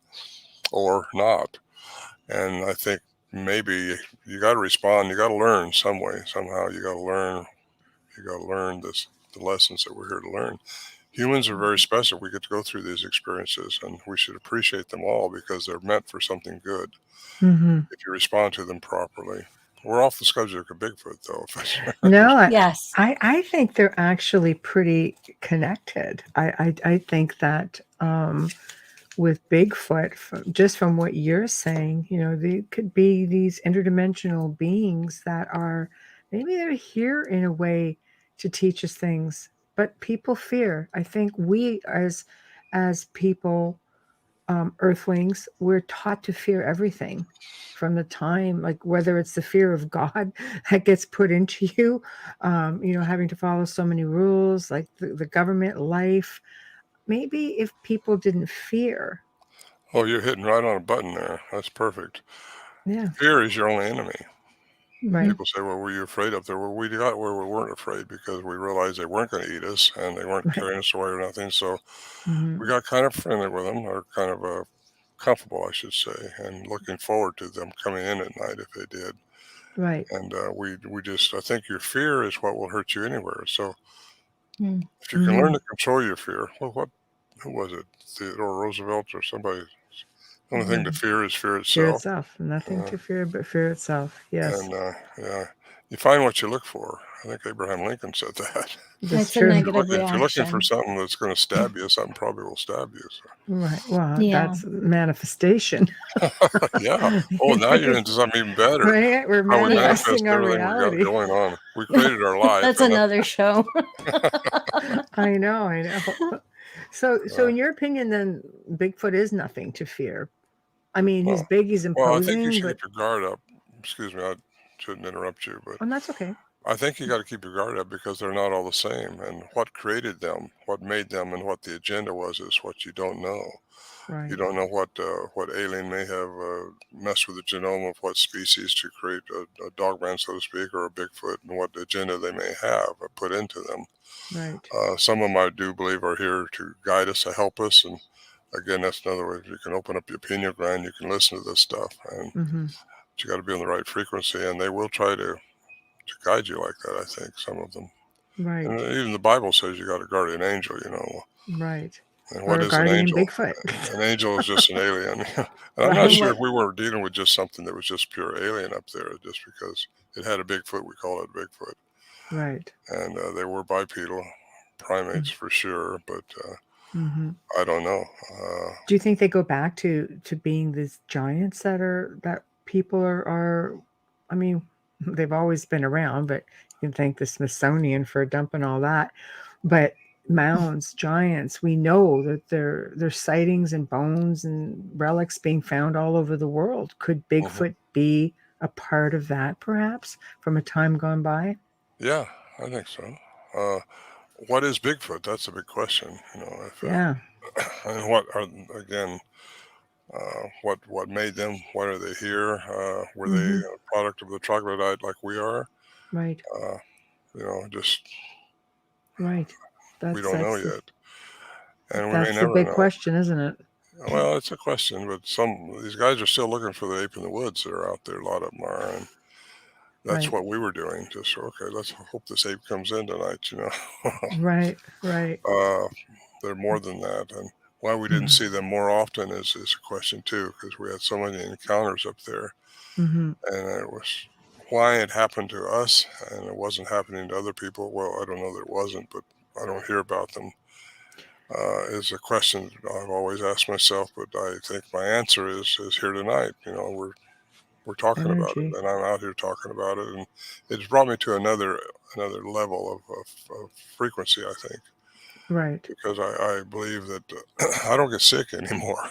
or not. And I think maybe you got to respond. You got to learn some way, somehow. You got to learn. You got to learn the lessons that we're here to learn. Humans are very special. We get to go through these experiences, and we should appreciate them all because they're meant for something good if you respond to them properly. We're off the subject of Bigfoot, though. No, yes, I think they're actually pretty connected. I think that with Bigfoot, just from what you're saying, you know, they could be these interdimensional beings that are maybe they're here in a way to teach us things, but people fear. I think we as people, earthlings, we're taught to fear everything from the time, like whether it's the fear of God that gets put into you, you know, having to follow so many rules, like the government, life. Maybe if people didn't fear. Oh, you're hitting right on a button there. That's perfect. Yeah. Fear is your only enemy. Right. People say, well, were you afraid up there? Well, we got where we weren't afraid because we realized they weren't going to eat us and they weren't carrying us away or nothing. So we got kind of friendly with them, or kind of comfortable, I should say, and looking forward to them coming in at night if they did. Right. And we just, I think your fear is what will hurt you anywhere. So if you can learn to control your fear, well, who was it? Theodore Roosevelt or somebody? The only thing to fear is fear itself. Fear itself. Nothing to fear but fear itself. Yes. And you find what you look for. I think Abraham Lincoln said that. That's true. A negative reaction. If you're looking for something that's going to stab you, something probably will stab you. So. Right. Well, that's manifestation. Yeah. Oh, now you're into something even better. Right? We're manifesting our reality. We got going on. We created our life. That's another show. I know. So in your opinion, then Bigfoot is nothing to fear. I mean, he's big, he's imposing. Well, I think you should keep your guard up. Excuse me, I shouldn't interrupt you, but that's okay. I think you got to keep your guard up because they're not all the same. And what created them, what made them, and what the agenda was is what you don't know. Right. You don't know what alien may have messed with the genome of what species to create a dogman, so to speak, or a Bigfoot, and what agenda they may have put into them. Right. Some of them I do believe are here to guide us, to help us, and again, that's another way. You can open up your pineal gland, you can listen to this stuff, and you got to be on the right frequency, and they will try to guide you like that. I think some of them. Right. And even the Bible says you got a guardian angel. Right. And what is an angel? Bigfoot? An angel is just an alien. And I'm not sure if we were dealing with just something that was just pure alien up there, just because it had a Bigfoot, we call it Bigfoot. Right. And they were bipedal primates for sure, but I don't know. Do you think they go back to being these giants that people are? I mean, they've always been around, but you can thank the Smithsonian for dumping all that. But mounds, giants, we know that there's sightings and bones and relics being found all over the world. Could Bigfoot be a part of that, perhaps, from a time gone by? Yeah, I think so. What is Bigfoot? That's a big question. Yeah. And what are, again, what made them? Why are they here? Were they a product of the troglodyte like we are? Right. Just right. We don't know yet, and we may That's the never big know. question, isn't it? Well, it's a question, but these guys are still looking for the ape in the woods that are out there. A lot of them are, and that's Right. what we were doing. Just okay, let's hope this ape comes in tonight. Right. Right. They're more than that, and why we didn't see them more often is a question too, because we had so many encounters up there, and it was why it happened to us and it wasn't happening to other people. Well, I don't know that it wasn't, but I don't hear about them. Is a question I've always asked myself, but I think my answer is here tonight. We're talking about it, and I'm out here talking about it, and it's brought me to another level of frequency, I think. Right. Because I believe that I don't get sick anymore.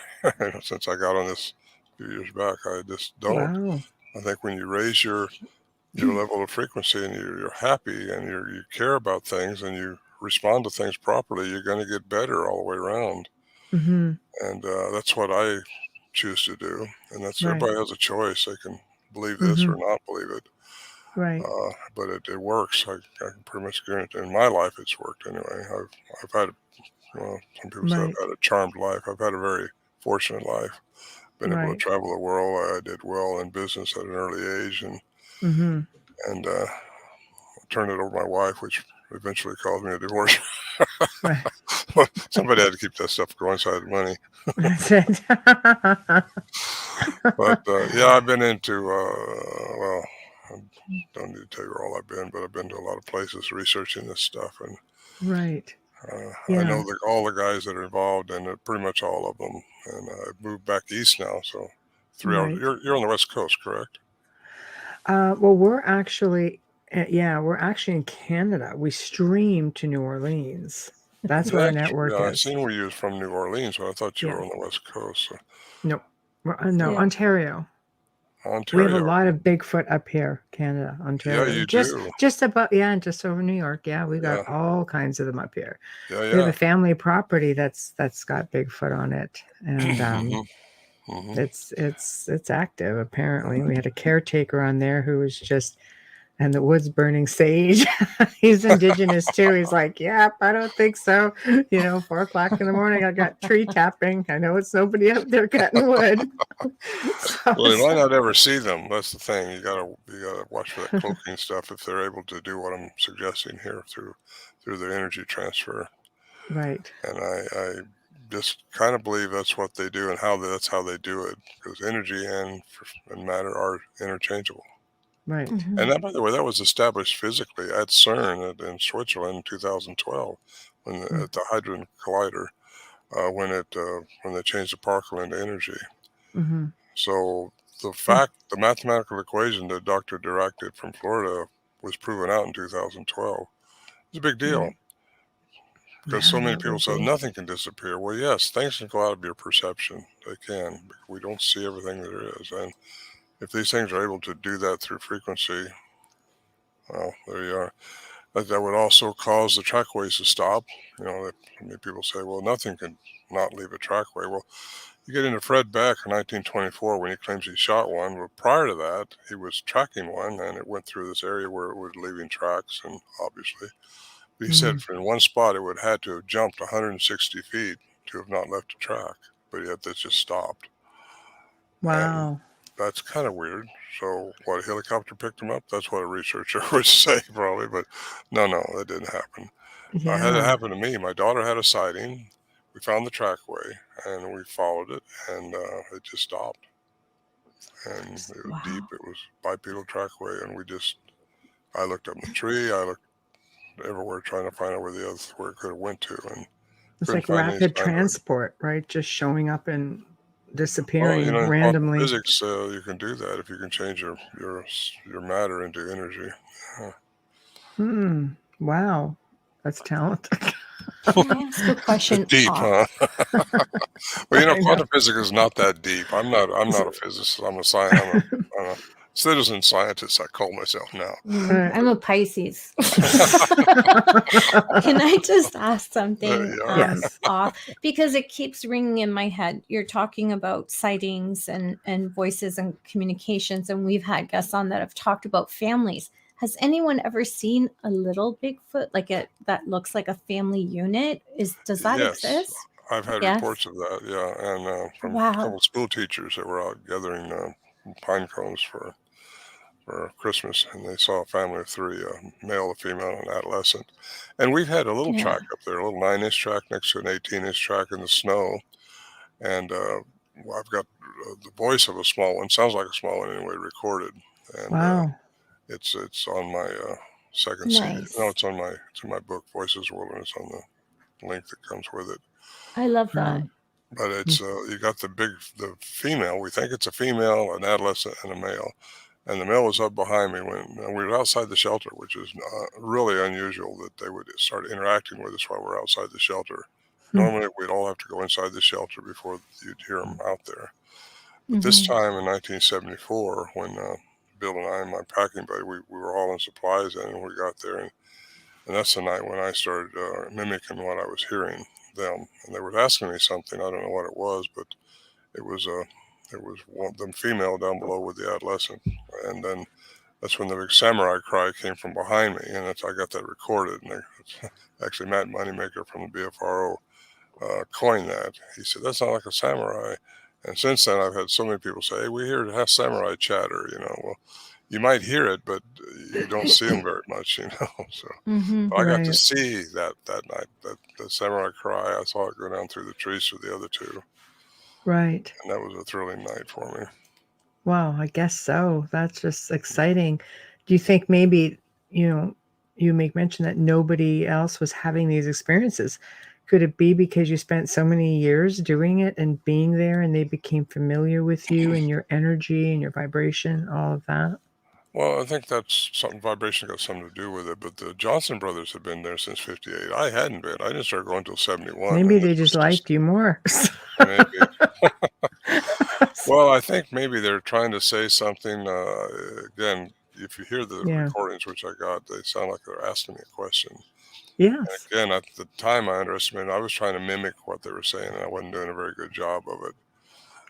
Since I got on this a few years back, I just don't. Wow. I think when you raise your level of frequency and you're happy and you care about things and you respond to things properly, you're going to get better all the way around. And that's what I choose to do. And that's everybody has a choice. They can believe this or not believe it. Right. But it works. I can pretty much guarantee in my life it's worked anyway. I've had, some people say I've had a charmed life. I've had a very fortunate life. Been able to travel the world. I did well in business at an early age, and turned it over to my wife, which eventually caused me a divorce. Somebody had to keep that stuff going, so I had money. That's it. But yeah, I've been into well, I don't need to tell you where all I've been, but I've been to a lot of places researching this stuff, and I know all the guys that are involved, and pretty much all of them. And I've moved back east now, so 3 hours. You're on the West Coast, correct? Well, we're actually in Canada. We stream to New Orleans. That's where our network is. I seen where you was from New Orleans, but I thought you were on the West Coast. So. No, Ontario. We have a lot of Bigfoot up here, Canada, Ontario. Yeah, you do. Just about, just over New York. Yeah, we got all kinds of them up here. Yeah. We have a family property that's got Bigfoot on it, and it's active. Apparently, we had a caretaker on there who was just. And the woods burning sage. He's indigenous too. He's like, yep, I don't think so. 4:00 in the morning, I got tree tapping. I know it's nobody up there cutting wood. Well, you might not ever see them. That's the thing. You gotta watch for that cloaking stuff if they're able to do what I'm suggesting here through their energy transfer. Right. And I just kind of believe that's what they do and that's how they do it, because energy and matter are interchangeable. Right. And that, by the way, that was established physically at CERN in Switzerland in 2012, at the Hadron Collider, when they changed the particle into energy. So the mathematical equation that Dr. Dirac did from Florida was proven out in 2012. It's a big deal, because so many people say nothing can disappear. Well, yes, things can go out of your perception. They can. We don't see everything there is, and if these things are able to do that through frequency, well, there you are. That would also cause the trackways to stop. Many people say, well, nothing can not leave a trackway. Well, you get into Fred Beck in 1924 when he claims he shot one. But prior to that, he was tracking one, and it went through this area where it was leaving tracks, and obviously. But he said in one spot it would have had to have jumped 160 feet to have not left a track, but yet that just stopped. Wow. And that's kind of weird. So what, a helicopter picked them up? That's what a researcher would say probably, but no, that didn't happen. Had it Yeah. happen to me. My daughter had a sighting. We found the trackway and we followed it, and it just stopped. And it was deep. Wow. It was bipedal trackway, and I looked up in the tree. I looked everywhere trying to find out where it could have went to, and It's couldn't like find any rapid sign of it. transport, right? Just showing up and Well, disappearing in quantum randomly. physics, you can do that if you can change your matter into energy. Wow. That's talented. Can I ask a question? Deep, huh? Well, I know. quantum physics is not that deep. I'm not a physicist. I'm a citizen scientist. I call myself now. I'm a Pisces. Can I just ask something Yes. off? Because it keeps ringing in my head. You're talking about sightings and voices and communications, and we've had guests on that have talked about families. Has anyone ever seen a little Bigfoot, like that looks like a family unit? Does that Yes, exist? I've had Yes. reports of that. Yeah, and from a Wow. couple of school teachers that were out gathering pine cones for Christmas, and they saw a family of 3, a male, a female, and an adolescent. And we've had a little Yeah. track up there, a little 9-inch track next to an 18-inch track in the snow. And I've got the voice of a small one, sounds like a small one anyway, recorded. And Wow. it's on my second CD. Nice. No, it's in my book, Voices World, and it's on the link that comes with it. I love that. But it's you got the female. We think it's a female, an adolescent, and a male. And the male was up behind me when we were outside the shelter, which is really unusual that they would start interacting with us while we're outside the shelter. Normally, we'd all have to go inside the shelter before you'd hear them out there. But this time in 1974, when Bill and I and my packing buddy, we were hauling supplies in, and we got there, and that's the night when I started mimicking what I was hearing them. And they were asking me something. I don't know what it was, but it was one the female down below with the adolescent, and then that's when the big samurai cry came from behind me, and I got that recorded. And actually, Matt Moneymaker from the BFRO coined that. He said, "That sounds like a samurai." And since then, I've had so many people say, "Hey, we hear samurai chatter." Well, you might hear it, but you don't see them very much, So but I got to see that night, the samurai cry. I saw it go down through the trees with the other 2. Right. And that was a thrilling night for me. Wow, I guess so. That's just exciting. Do you think maybe, you make mention that nobody else was having these experiences? Could it be because you spent so many years doing it and being there, and they became familiar with you and your energy and your vibration, all of that? Well, I think that's vibration got something to do with it, but the Johnson brothers had been there since 58. I hadn't been. I didn't start going until 71. Maybe they just liked you more. Maybe. Well, I think maybe they're trying to say something. Again, if you hear the recordings, which I got, they sound like they're asking me a question. Yes. And again, at the time I underestimated, I was trying to mimic what they were saying, and I wasn't doing a very good job of it.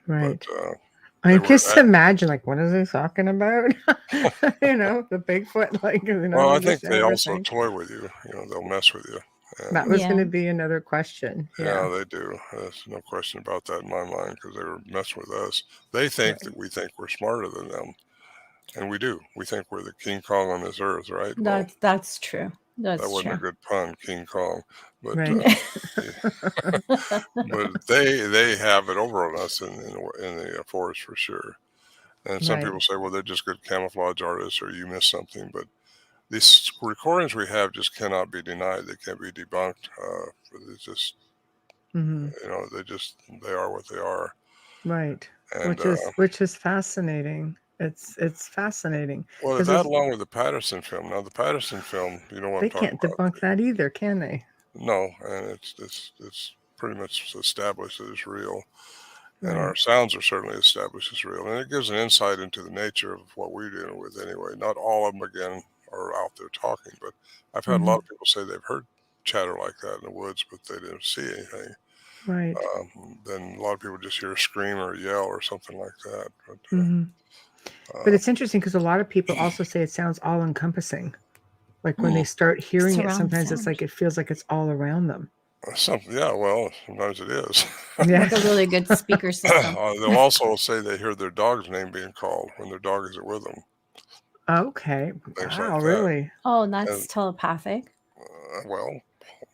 Right. But, I just imagine, like, what is he talking about? The Bigfoot, like, Well, I think they also toy with you. They'll mess with you. That was going to be another question. Yeah, they do. There's no question about that in my mind, because they were messing with us. They think that we think we're smarter than them, and we do. We think we're the King Kong on this earth, right? That's true. That wasn't a good pun, King Kong, but but they have it over on us in the forest for sure. And some people say, well, they're just good camouflage artists, or you missed something. But these recordings we have just cannot be denied. They can't be debunked. It's just, they are what they are. Right. And, which is fascinating. It's fascinating. Well, that along with the Patterson film. Now, the Patterson film, what I'm talking about. They can't debunk that either, can they? No, and it's pretty much established that it's real. And our sounds are certainly established as real. And it gives an insight into the nature of what we're dealing with anyway. Not all of them, again, are out there talking. But I've had a lot of people say they've heard chatter like that in the woods, but they didn't see anything. Right. Then a lot of people just hear a scream or a yell or something like that. But it's interesting because a lot of people also say it sounds all-encompassing. Like when they start hearing it, sometimes it's like it feels like it's all around them. Well, sometimes it is. Like a really good speaker system. They'll also say they hear their dog's name being called when their dog isn't with them. Okay. Things Wow, like that. really? Oh, that's And, telepathic. well,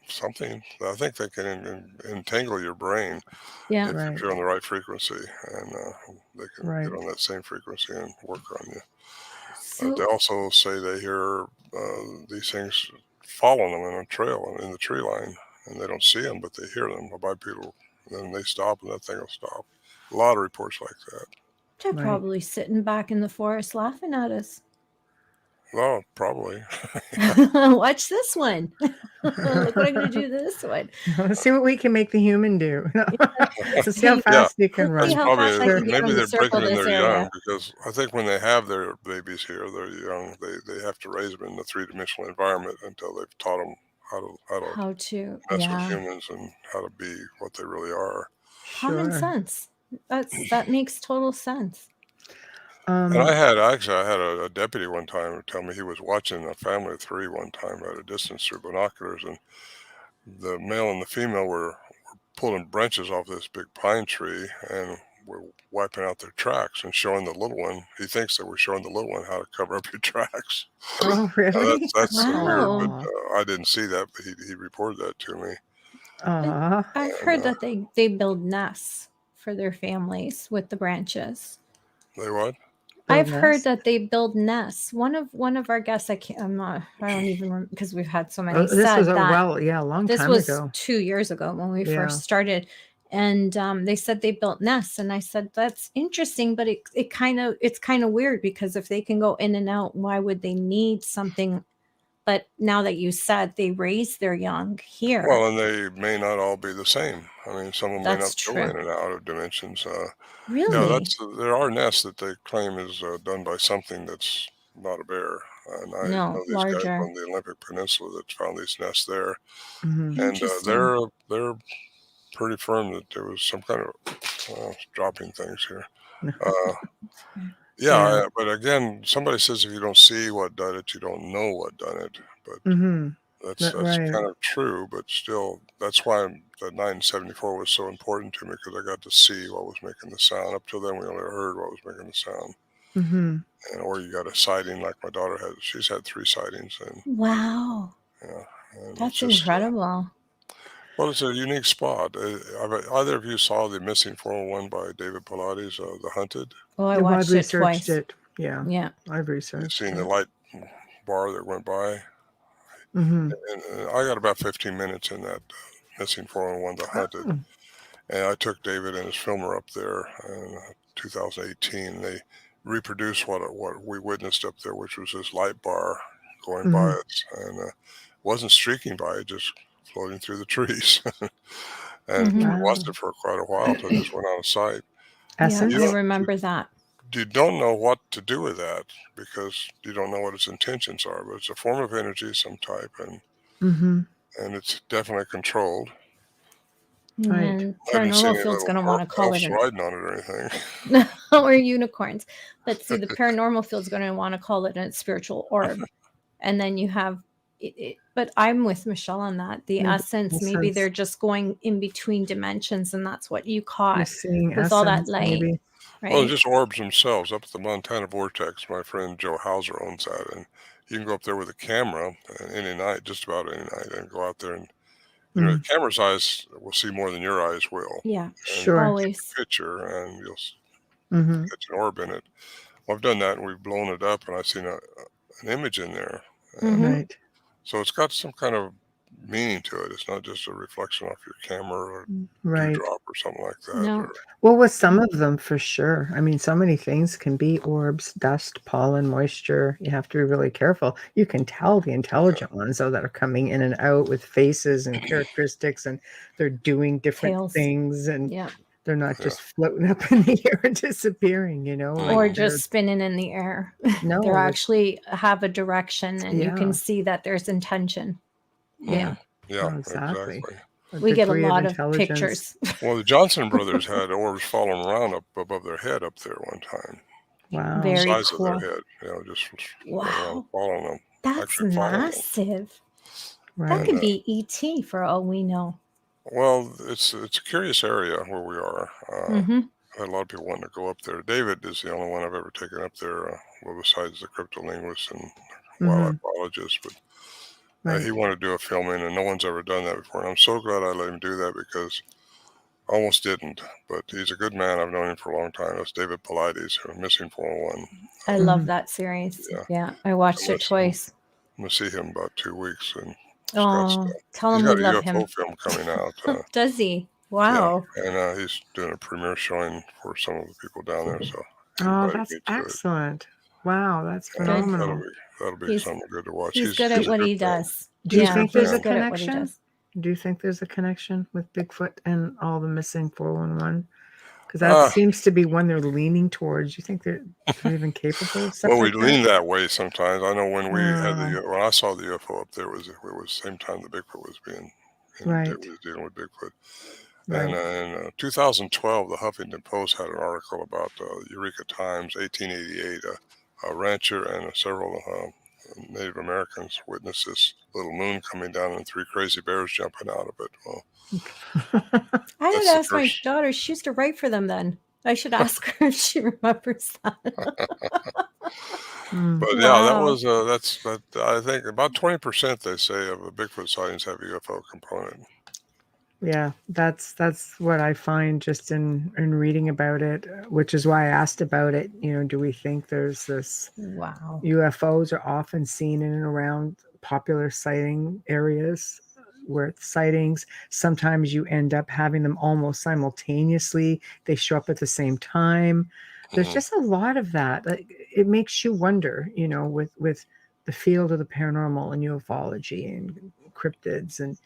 something. I think they can entangle your brain Yeah. if you're on the right frequency, and they can Right. get on that same frequency and work on you. So They also say they hear these things following them in a trail in the tree line, and they don't see them, but they hear them. Bipedal, and then they stop, and that thing will stop. A lot of reports like that. they're Right. probably sitting back in the forest laughing at us. Well, probably. Watch this one. Look what I'm going to do to this one. Let's see what we can make the human do. Let's see how fast you can Let's see run. how fast I can get Maybe them to they're circle breaking in this their area. young, because I think when they have their babies here, they're young. They have to raise them in the three-dimensional environment until they've taught them how to mess with humans and how to be what they really are. Common sense. That makes total sense. And I had a deputy one time tell me he was watching a family of three one time at a distance through binoculars, and the male and the female were pulling branches off this big pine tree and were wiping out their tracks and showing the little one. He thinks that we're showing the little one how to cover up your tracks. Oh, really? That's weird, Wow. but I didn't see that, but he reported that to me. I've heard that they build nests for their families with the branches. They what? I've heard that they build nests. One of our guests, I don't even remember because we've had so many. This was a long time ago. This was 2 years ago when we first started, and they said they built nests, and I said that's interesting, but it's kind of weird because if they can go in and out, why would they need something? But now that you said they raise their young here, well, and they may not all be the same. I mean, some of them may not go in and out of dimensions. Really? Yeah, there are nests that they claim is done by something that's not a bear. And I know these larger guys from the Olympic Peninsula that found these nests there, Mm-hmm. and they're pretty firm that there was some kind of dropping things here. Yeah, but again, somebody says if you don't see what done it, you don't know what done it. But that's kind of true. But still, that's why the 974 was so important to me, because I got to see what was making the sound. Up till then, we only heard what was making the sound. Mm-hmm. And or you got a sighting like my daughter had. She's had 3 sightings. And wow, that's just incredible. Well, it's a unique spot. Either of you saw the Missing 401 by David Pilates, The Hunted? Oh, I watched it twice. Yeah, I've researched it. You've seen the light bar that went by? Mm-hmm. And I got about 15 minutes in that Missing 401, The Hunted. Oh. And I took David and his filmer up there in 2018. They reproduced what we witnessed up there, which was this light bar going by us. And wasn't streaking by, it just floating through the trees. And we watched it for quite a while until it just went out of sight. Yeah, I remember that. You don't know what to do with that because you don't know what its intentions are, but it's a form of energy of some type, and it's definitely controlled. And paranormal field's going to want to call it riding on it or anything. or unicorns. But see, the paranormal field's going to want to call it a spiritual orb. And then you have it. But I'm with Michelle on that. The essence, maybe they're just going in between dimensions, and that's what you caught with all that light. Maybe. Right? Well, just orbs themselves. Up at the Montana Vortex, my friend Joe Hauser owns that, and you can go up there with a camera any night, just about any night, and go out there and the camera's eyes will see more than your eyes will. Yeah, and sure. Always. Take a picture, and you'll catch an orb in it. Well, I've done that, and we've blown it up, and I've seen an image in there. Right. So it's got some kind of meaning to it. It's not just a reflection off your camera or dewdrop or something like that. No. Well, with some of them, for sure. I mean, so many things can be orbs, dust, pollen, moisture. You have to be really careful. You can tell the intelligent ones, though, that are coming in and out with faces and characteristics, and they're doing different things, and they're not just floating up in the air and disappearing, or just spinning in the air. No, they actually have a direction, and you can see that there's intention. Yeah, exactly. We get a lot of pictures. Well, the Johnson brothers had orbs following around up above their head up there one time. Wow. Very the size cool. of their head, just following them. That's massive. Right. That could be ET for all we know. Well, it's a curious area where we are. Mm-hmm. I had a lot of people wanting to go up there. David is the only one I've ever taken up there, well, besides the cryptolinguist and wildlife biologist. But he wanted to do a filming, and no one's ever done that before. And I'm so glad I let him do that because I almost didn't. But he's a good man. I've known him for a long time. That's David Paulides, who Missing 401. I love that series. Yeah, I watched it twice. I'm going to see him about 2 weeks in Oh, Scottsdale. tell him He's we got a love UFO him. film coming out. Does he? Wow. Yeah, and he's doing a premiere showing for some of the people down there. So that's excellent. Wow, that's phenomenal. That'll be something good to watch. He's good at what he does. Do you think there's a connection? Do you think there's a connection with Bigfoot and all the missing 411? Because that seems to be one they're leaning towards. You think they're even capable of something? Well, we lean that way sometimes. I know when when I saw the UFO up there, it was the same time the Bigfoot was being was dealing with Bigfoot. Right. And in 2012, the Huffington Post had an article about Eureka Times, 1888. A rancher and several Native Americans witnessed this little moon coming down and 3 crazy bears jumping out of it. Well, I would ask my daughter. She used to write for them then. I should ask her if she remembers that. But yeah, that's I think about 20% they say of the Bigfoot sightings have a UFO component. Yeah, that's what I find just in reading about it, which is why I asked about it. Do we think there's this? Wow. UFOs are often seen in and around popular sighting areas where sightings, sometimes you end up having them almost simultaneously. They show up at the same time. There's just a lot of that. It makes you wonder, with the field of the paranormal and ufology and cryptids, and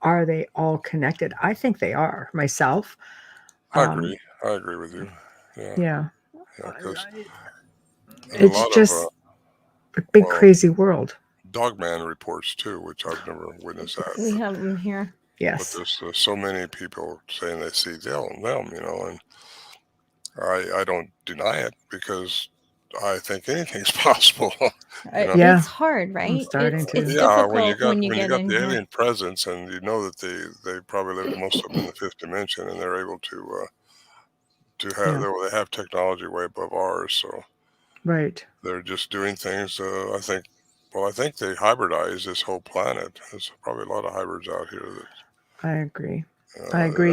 are they all connected? I think they are myself. I agree. I agree with you. Yeah. Because it's just a big, crazy world. Dogman reports too, which I've never witnessed that. We have them here. Yes. But there's so many people saying they see them, and I don't deny it because I think anything's possible. It's hard, right? It's difficult when you got the alien presence, and that they probably live, most of them, in the 5th dimension, and they're able to have they have technology way above ours. So they're just doing things. I think they hybridize this whole planet. There's probably a lot of hybrids out here. I agree.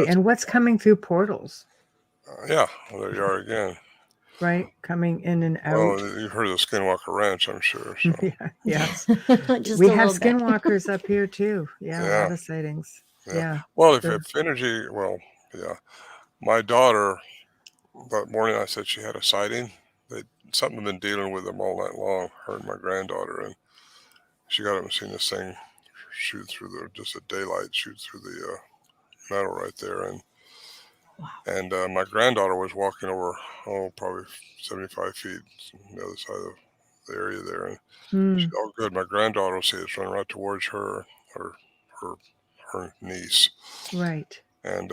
And what's coming through portals? There you are again. Right, coming in and out. Well, you've heard of the Skinwalker Ranch, I'm sure. So. Yes. We have skinwalkers up here too. A lot of sightings. Yeah. Well, if energy, my daughter, that morning I said she had a sighting. Something had been dealing with them all night long, her and my granddaughter, and she got up and seen this thing shoot through just a daylight shoot through the metal right there, and my granddaughter was walking over, probably 75 feet on the other side of the area there, and she, good, my granddaughter will see it's running right towards her niece. Right. And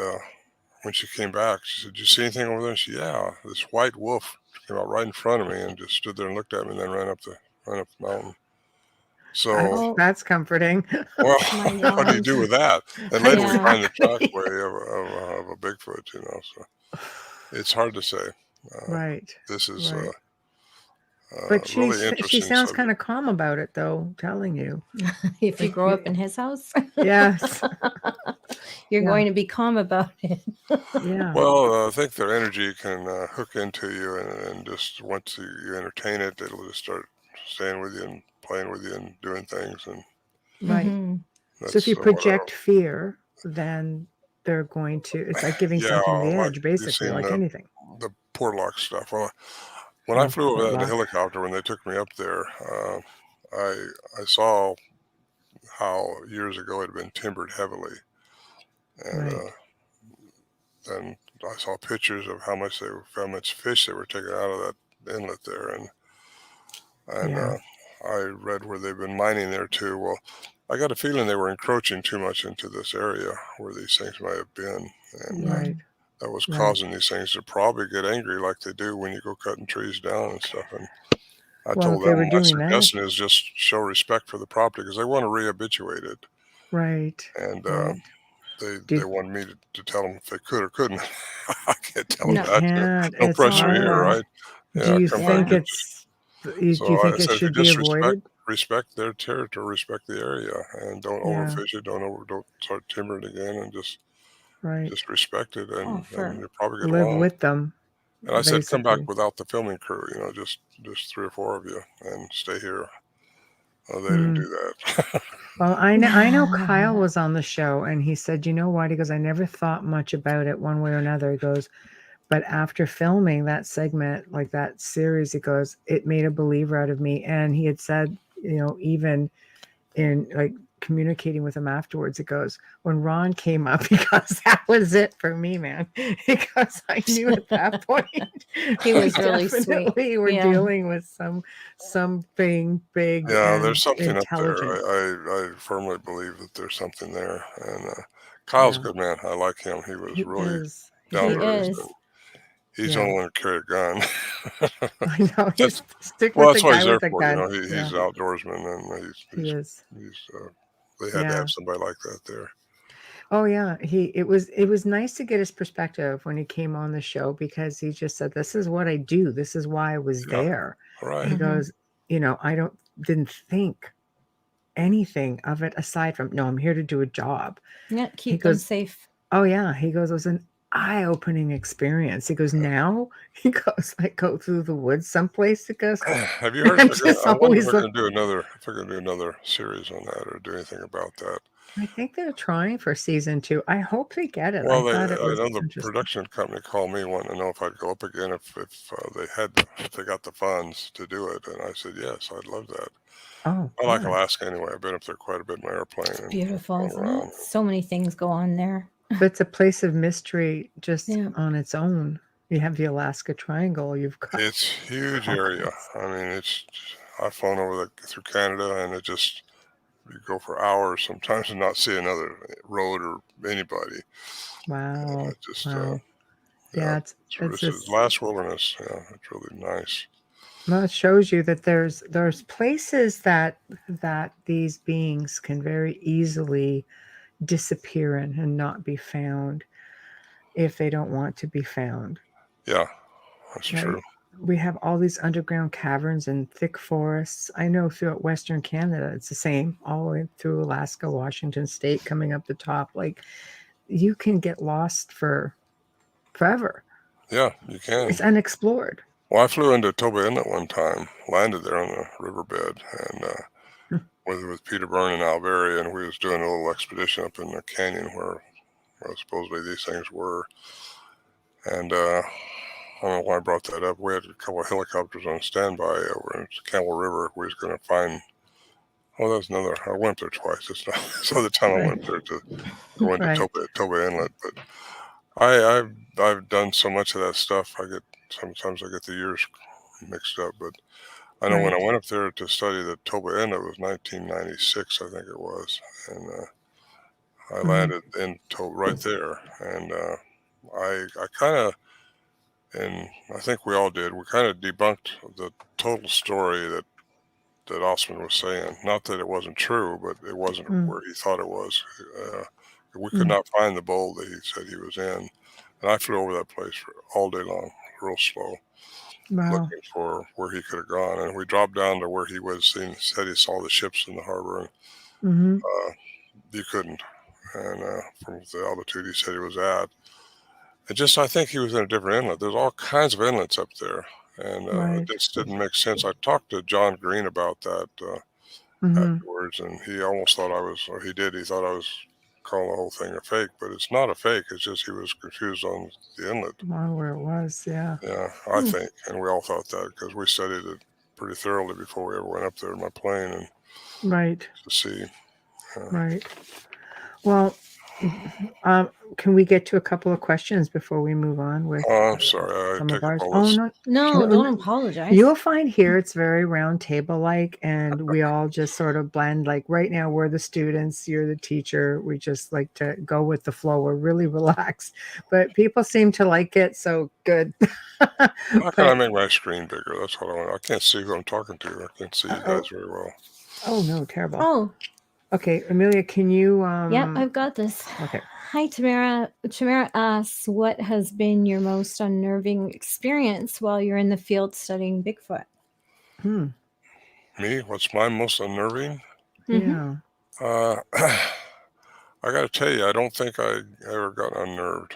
when she came back, she said, "Did you see anything over there?" And she, this white wolf came out right in front of me and just stood there and looked at me, and then ran up the mountain. So that's comforting. Well, what do you do with that? And later we find the trackway of a Bigfoot, so it's hard to say. Right. This is but really interesting. She sounds kind of calm about it, though, telling you. If you grow up in his house. Yes. You're going to be calm about it. Yeah. Well, I think their energy can hook into you, and just once you entertain it, it'll just start staying with you and playing with you and doing things. And right. So if you project fear, then they're going to, it's like giving something the edge, basically, like anything. The Portlock stuff. Well, when I flew over that helicopter, when they took me up there, I saw how years ago it had been timbered heavily. And then I saw pictures of how much fish they were taking out of that inlet there. And I read where they've been mining there too. Well, I got a feeling they were encroaching too much into this area where these things might have been. And that was causing these things to probably get angry like they do when you go cutting trees down and stuff. And I told them my suggestion is just show respect for the property because they want to re-habituate it. Right. And they wanted me to tell them if they could or couldn't. I can't tell them You that. can't. No It's pressure here, hard. right? Do Yeah, you come back. think it's? Do you So I think it said, if you should be just avoided? respect their territory, respect the area, and don't Yeah. overfish it, don't start timbering again, and just Right. respect it, and you'll probably get Live along. with them. And I said, come back Basically. without the filming crew, just 3 or 4 of you, and stay here. They didn't do that. Well, I know Kyle was on the show, and he said, you know what? He goes, I never thought much about it one way or another. He goes, but after filming that segment, like that series, he goes, it made a believer out of me. And he had said, even in like communicating with him afterwards, it goes, when Ron came up, because that was it for me, man. Because I knew at that point he was really sweet. We were dealing with something big. Yeah, and there's something up there. intelligent. I firmly believe that there's something there. And Kyle's a good man. I like him. He was really down to earth. He's the only one who carried a gun. I know. He's stick well, with that's the what guy he's there with the for. gun. He's an outdoorsman, and he is. They had to have somebody like that there. Oh yeah, it was nice to get his perspective when he came on the show, because he just said, "This is what I do. This is why I was there." Right. He goes, I didn't think anything of it aside from, no, I'm here to do a job. Yeah, keep them safe. Oh yeah, he goes, it was an eye-opening experience. He goes, now he goes, I go through the woods someplace. He goes, have you heard? I wonder if we're going to do another series on that, or do anything about that. I think they're trying for season 2. I hope they get it. Well, I know the production company called me wanting to know if I'd go up again if they got the funds to do it, and I said yes, I'd love that. Oh, I like Alaska anyway. I've been up there quite a bit in my airplane. It's beautiful, isn't it? So many things go on there. But it's a place of mystery just on its own. You have the Alaska Triangle. You've got it's huge area. I mean, I've flown over through Canada, and you go for hours sometimes and not see another road or anybody. Wow. It's last wilderness. Yeah, it's really nice. Well, it shows you that there's places that these beings can very easily disappear in and not be found if they don't want to be found. Yeah, that's true. We have all these underground caverns and thick forests. I know throughout Western Canada, it's the same, all the way through Alaska, Washington State, coming up the top. Like, you can get lost for forever. Yeah, you can. It's unexplored. Well, I flew into Toba Inlet one time, landed there on the riverbed, and with Peter Byrne and Al Berry, and we was doing a little expedition up in the canyon where supposedly these things were. And I don't know why I brought that up. We had a couple of helicopters on standby over in Campbell River. We was going to find. Oh, that's another. I went there twice. It's not this other time I went there to go into Toba Inlet. But I've done so much of that stuff. Sometimes I get the years mixed up. But I know when I went up there to study the Toba Inlet, it was 1996, I think it was, and I landed in Toba right there, and I kind of. And I think we all did. We kind of debunked the total story that Osman was saying. Not that it wasn't true, but it wasn't where he thought it was. We could not find the bowl that he said he was in. And I flew over that place all day long, real slow, looking for where he could have gone. And we dropped down to where he said he saw the ships in the harbor. And, you couldn't. And from the altitude he said he was at. I think he was in a different inlet. There's all kinds of inlets up there, and it just didn't make sense. I talked to John Green about that afterwards, and he almost thought he thought I was calling the whole thing a fake, but it's not a fake. It's just he was confused on the inlet. Where it was, yeah. Yeah, I think, and we all thought that because we studied it pretty thoroughly before we ever went up there in my plane and to see. Right. Well, can we get to a couple of questions before we move on with? Oh, I'm sorry. Some of ours. Oh no, don't apologize. You'll find here it's very round table like, and we all just sort of blend. Like right now, we're the students, you're the teacher. We just like to go with the flow. We're really relaxed, but people seem to like it. So good. How can I make my screen bigger? That's what I want. I can't see who I'm talking to. I can't see you guys very well. Oh no, terrible. Oh. Okay, Amelia, can you? Yeah, I've got this. Okay. Hi, Tamara. Tamara asks, what has been your most unnerving experience while you're in the field studying Bigfoot? Me? What's my most unnerving? Yeah. I got to tell you, I don't think I ever got unnerved,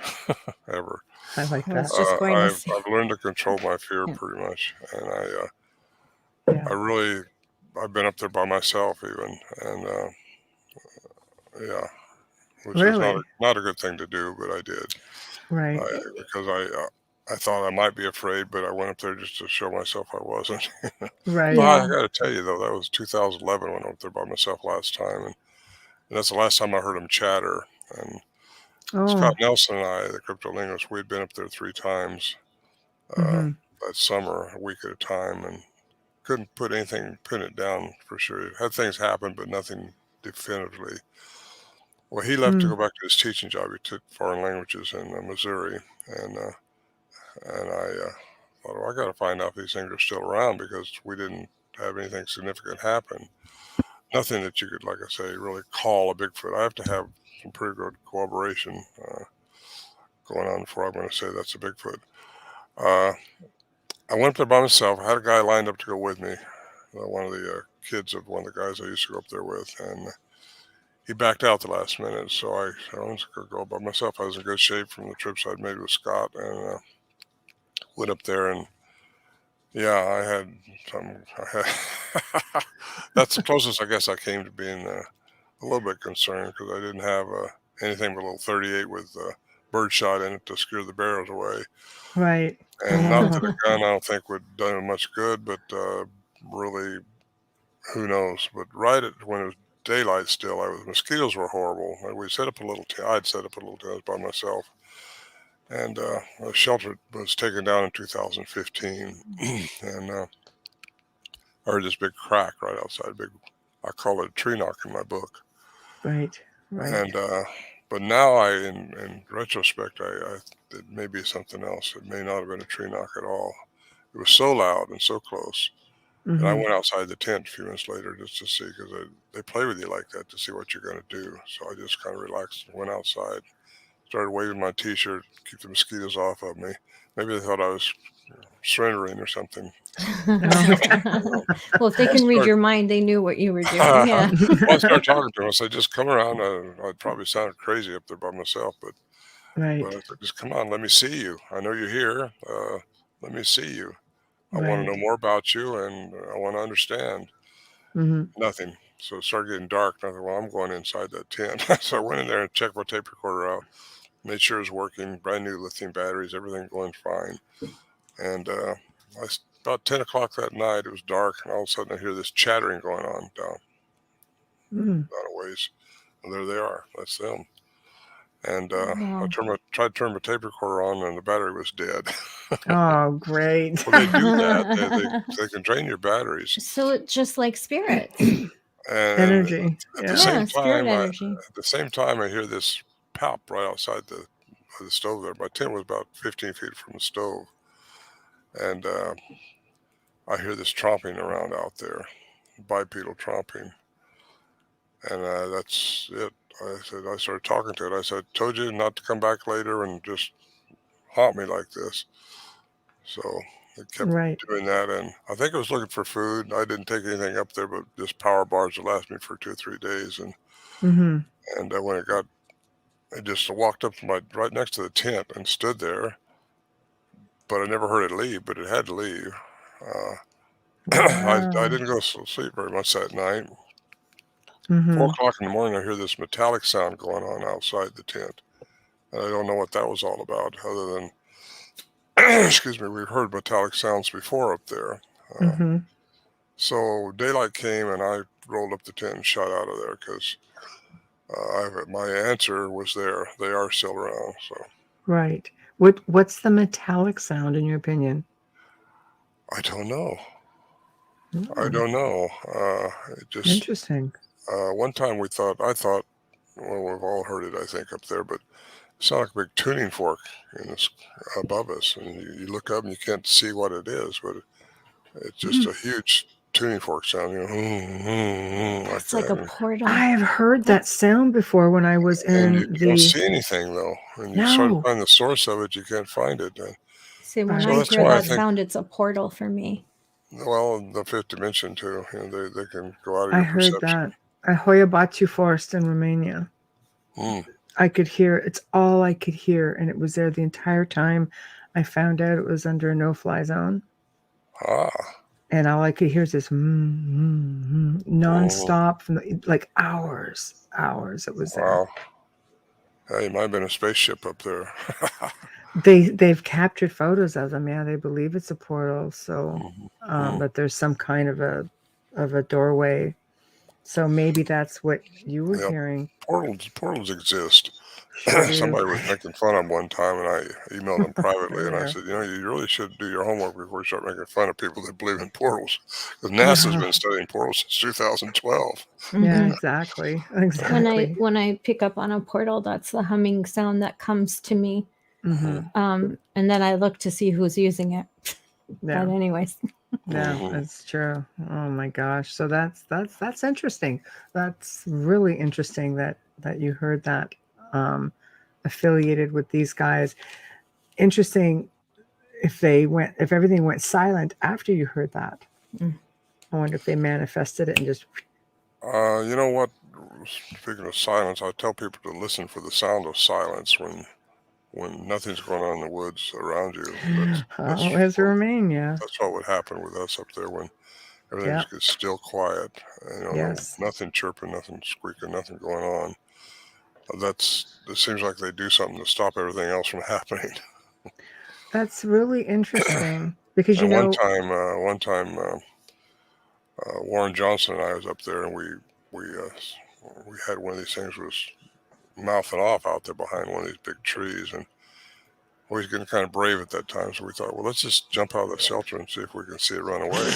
ever. I like that. I was just going to say. I've learned to control my fear pretty much, and Yeah. I've been up there by myself even, and yeah, which is Really? not a good thing to do, but I did. Right. Because I thought I might be afraid, but I went up there just to show myself I wasn't. Right. But I Yeah. got to tell you though, that was 2011 when I went up there by myself last time, and that's the last time I heard him chatter. And Oh. Scott Nelson and I, the cryptolinguist, we had been up there 3 times that summer, a week at a time, and couldn't pin it down for sure. Had things happen, but nothing definitively. Well, he left to go back to his teaching job. He took foreign languages in Missouri, and I thought, well, I got to find out if these things are still around because we didn't have anything significant happen. Nothing that you could, like I say, really call a Bigfoot. I have to have some pretty good corroboration going on before I'm going to say that's a Bigfoot. I went up there by myself. I had a guy lined up to go with me, one of the kids of one of the guys I used to go up there with, and he backed out the last minute, so I was going to go by myself. I was in good shape from the trips I'd made with Scott, and went up there, and yeah, I had that's the closest I guess I came to being a little bit concerned because I didn't have anything but a little 38 with birdshot in it to scare the bears away. Right. And not that a gun I don't think would have done much good, but really, who knows? But when it was daylight still, mosquitoes were horrible. We set up a little I'd set up a little tent by myself. And the shelter was taken down in 2015. And I heard this big crack right outside. I call it a tree knock in my book. Right. Right. And but now in retrospect, it may be something else. It may not have been a tree knock at all. It was so loud and so close. And I went outside the tent a few minutes later just to see, because they play with you like that to see what you're going to do. So I just kind of relaxed and went outside, started waving my T-shirt, keep the mosquitoes off of me. Maybe they thought I was surrendering or something. Well, if they can read your mind, they knew what you were doing. Yeah. I started talking to them. I said, just come around. I'd probably sounded crazy up there by myself, but I said, just come on, let me see you. I know you're here. Let me see you. I want to know more about you, and I want to understand. Nothing. So it started getting dark. And I thought, well, I'm going inside that tent. So I went in there and checked my tape recorder out, made sure it was working, brand new lithium batteries, everything going fine. And about 10 o'clock that night, it was dark, and all of a sudden I hear this chattering going on down a ways. And there they are. That's them. And I tried to turn my tape recorder on, and the battery was dead. Oh, great. Well, they do that. They can drain your batteries. So it's just like spirits. Energy. At the same spirit energy. at the same time, I hear this pop right outside the stove there. My tent was about 15 feet from the stove. And I hear this tromping around out there, bipedal tromping. And that's it. I started talking to it. I said, told you not to come back later and just haunt me like this. So it kept doing that. And I think it was looking for food. I didn't take anything up there, but just power bars that last me for 2 or 3 days. And when it just walked up to right next to the tent and stood there. But I never heard it leave, but it had to leave. I didn't go to sleep very much that night. 4 o'clock in the morning, I hear this metallic sound going on outside the tent. And I don't know what that was all about, other than, excuse me, we've heard metallic sounds before up there. So daylight came, and I rolled up the tent and shot out of there because my answer was there. They are still around. So. Right. What's the metallic sound in your opinion? I don't know. I don't know. It just interesting. One time I thought, well, we've all heard it, I think, up there, but it sounded like a big tuning fork above us. And you look up and you can't see what it is, but it's just a huge tuning fork sound, It's like a portal. I have heard that sound before when I was and you in don't see anything though. When you start to No. find the source of it, you can't find it. See, when So I that's hear why I that think- sound, it's a portal for me. Well, the fifth dimension too. They can go out of I your heard perception. that at Hoia Forest in Romania. I could hear, it's all I could hear, and it was there the entire time. I found out it was under a no-fly zone. And all I could hear is this non-stop from like hours it was there. Wow. Yeah, you might have been a spaceship up there. They've captured photos of them. Yeah, they believe it's a portal. So, but there's some kind of a doorway. So maybe that's what you were hearing. Portals exist. Sure Somebody was making fun of them one time, and I emailed them privately, and I Yeah. said, you really should do your homework before you start making fun of people that believe in portals. Because NASA's been studying portals since 2012. Yeah, exactly. When I pick up on a portal, that's the humming sound that comes to me. And then I look to see who's using it. Yeah. But anyways. Yeah, that's true. Oh my gosh. So that's interesting. That's really interesting that you heard that affiliated with these guys. Interesting if everything went silent after you heard that. I wonder if they manifested it and just You know what? Speaking of silence, I tell people to listen for the sound of silence when nothing's going on in the woods around you. That's Romania. That's what would happen with us up there when everything just gets still quiet. Nothing chirping, nothing squeaking, nothing going on. It seems like they do something to stop everything else from happening. That's really interesting because one time Warren Johnson and I was up there, and we had one of these things was mouthing off out there behind one of these big trees, and we was getting kind of brave at that time, so we thought, well, let's just jump out of the shelter and see if we can see it run away.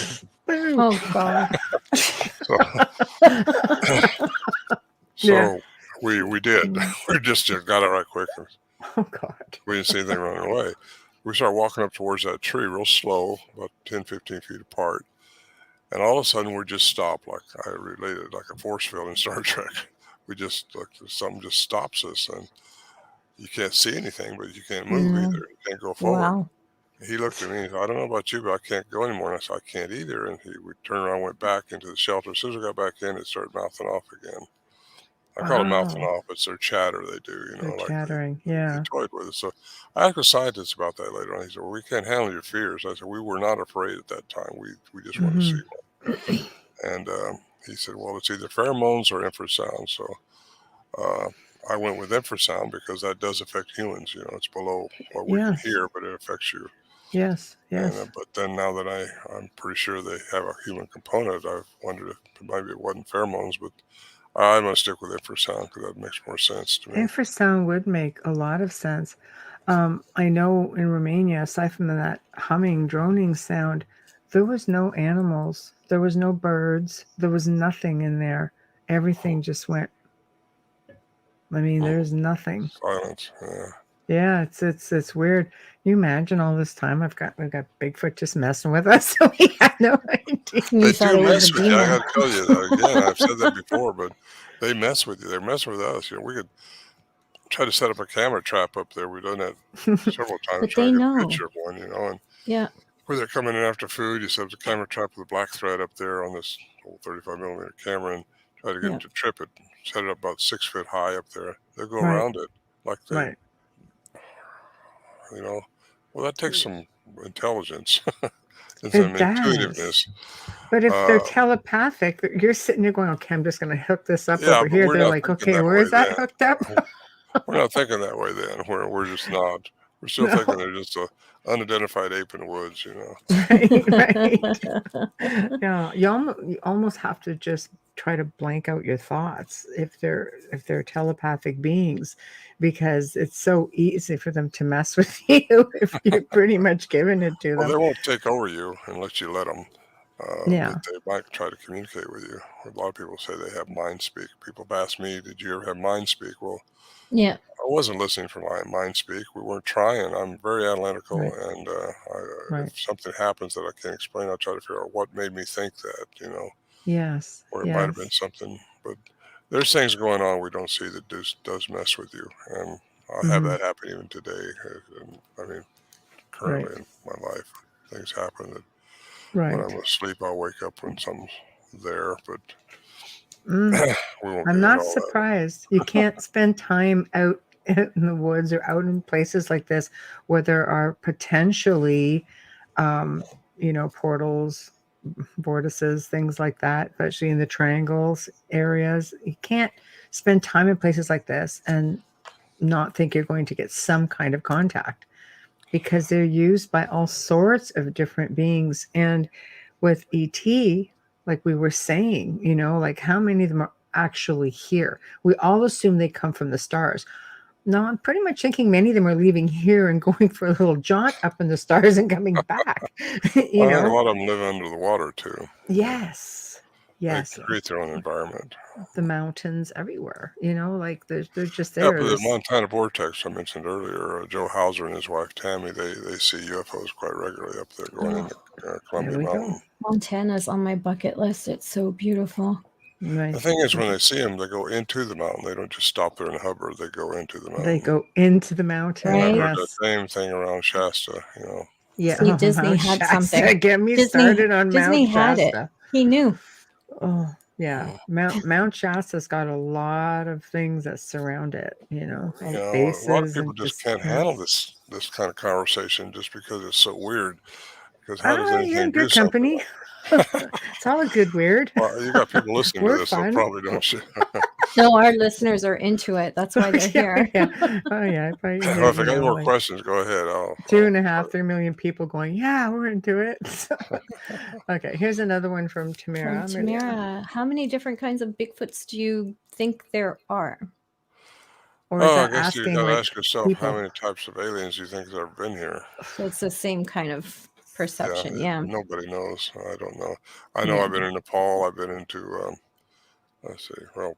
Oh God! So we did. We just got it right quick. Oh God! We didn't see anything running away. We started walking up towards that tree real slow, about 10, 15 feet apart. And all of a sudden, we just stopped, like I related, like a force field in Star Trek. We just, something just stops us, and you can't see anything, but you can't move either. You can't go forward. Wow. He looked at me and he said, I don't know about you, but I can't go anymore. And I said, I can't either. And we turned around, went back into the shelter. As soon as we got back in, it started mouthing off again. I call it mouthing off. It's their chatter they do, They're like chattering. they toyed with us. So I asked a scientist about that later on. He said, well, we can't handle your fears. I said, we were not afraid at that time. We just wanted to see one. And he said, well, it's either pheromones or infrasound. So I went with infrasound because that does affect humans. It's below what we can hear, but it affects you. Yes. And, but then now that I'm pretty sure they have a human component, I've wondered if maybe it wasn't pheromones, but I'm going to stick with infrasound because that makes more sense to me. Infrasound would make a lot of sense. I know in Romania, aside from that humming, droning sound, there was no animals. There was no birds. There was nothing in there. Everything just went. I mean, there's nothing. Silence. Yeah, it's weird. You imagine all this time we've got Bigfoot just messing with us, so we had no idea. They do mess with you. I got to tell you that again. I've said that before, but they mess with you. They're messing with us. We could try to set up a camera trap up there. We've done that several times. But trying they to get know. a picture of one, and where they're coming in after food, you set up the camera trap with a black thread up there on this old 35 millimeter camera and try to get them to trip it. Set it up about 6 foot high up there. They'll go around it like they, well, that takes some intelligence and some intuitiveness. But if they're telepathic, you're sitting there going, okay, I'm just going to hook this up over here. They're like, okay, where is that hooked up? We're not thinking that way then. We're just not. We're still thinking they're just a unidentified ape in the woods, Right. Yeah, you almost have to just try to blank out your thoughts if they're telepathic beings, because it's so easy for them to mess with you if you're pretty much giving it to them. Well, they won't take over you unless you let them. But they might try to communicate with you. A lot of people say they have mind speak. People have asked me, did you ever have mind speak? Well, wasn't listening for my mind speak. We weren't trying. I'm very analytical, and if something happens that I can't explain, I'll try to figure out what made me think that, Yes. or it might have been something. But there's things going on we don't see that does mess with you, and I have that happen even today. And, I mean, currently in my life, things happen that when I'm asleep, I'll wake up when something's there, but I'm not surprised. You can't spend time out in the woods or out in places like this where there are potentially, portals, vortices, things like that, especially in the triangles areas. You can't spend time in places like this and not think you're going to get some kind of contact, because they're used by all sorts of different beings. And with ET, like we were saying, like how many of them are actually here? We all assume they come from the stars. No, I'm pretty much thinking many of them are leaving here and going for a little jaunt up in the stars and coming back. I think a lot of them live under the water too. Yes. Yes. They create their own environment. The mountains everywhere, like they're just there. Yeah, but the Montana vortex I mentioned earlier, Joe Hauser and his wife Tammy, they see UFOs quite regularly up there going into Columbia Mountain. Montana's on my bucket list. It's so beautiful. Right. The thing is, when they see them, they go into the mountain. They don't just stop there in a hover. They go into the mountain. They go into the mountain. Right? And I heard the same thing around Shasta, Yeah. See, Disney had something. Get me started on Disney Mount had Shasta. It. He knew. Oh, yeah. Mount Shasta's got a lot of things that surround it, bases. A lot of people just can't handle this kind of conversation just because it's so weird. Because how does anything do company? It's all a good weird. Well, you got people listening to this, so probably don't you? No, our listeners are into it. That's why they're here. Yeah. Oh, yeah. Well, if I got any more questions, go ahead. 2.5-3 million people going, yeah, we're into it. Okay, here's another one from Tamara. Tamara, how many different kinds of Bigfoots do you think there are? Or I guess you got to ask yourself, how many types of aliens do you think have been here? So it's the same kind of perception, yeah. Nobody knows. I don't know. I know I've been in Nepal. I've been into, let's see, well,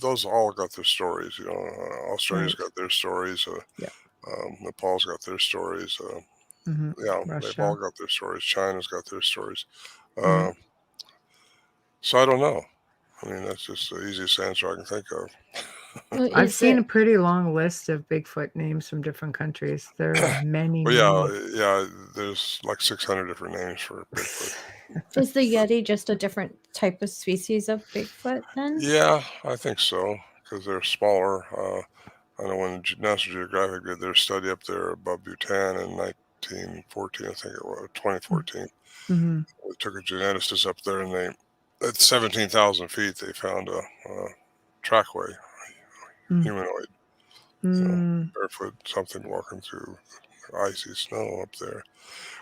those all got their stories. Australia's got their stories. Nepal's got their stories. They've all got their stories. China's got their stories. So I don't know. I mean, that's just the easiest answer I can think of. I've seen a pretty long list of Bigfoot names from different countries. There are many. Yeah. There's like 600 different names for Bigfoot. Is the Yeti just a different type of species of Bigfoot then? Yeah, I think so, because they're smaller. I know when National Geographic did their study up there above Bhutan in 1914, I think it was 2014. Mm-hmm. We took a geneticist up there, and at 17,000 feet, they found a trackway, humanoid, barefoot, something walking through icy snow up there.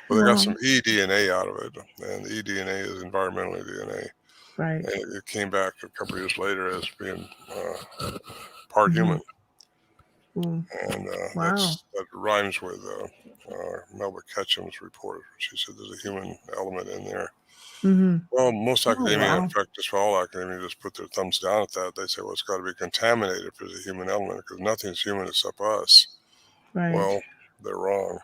Well, they got some eDNA out of it, and the eDNA is environmental DNA. Right. And it came back a couple of years later as being part human. And that rhymes with Melba Ketchum's report. She said there's a human element in there. Well, most academia, in fact, just all academia, just put their thumbs down at that. They say, well, it's got to be contaminated if there's a human element, because nothing's human except us. Right. Well, they're wrong.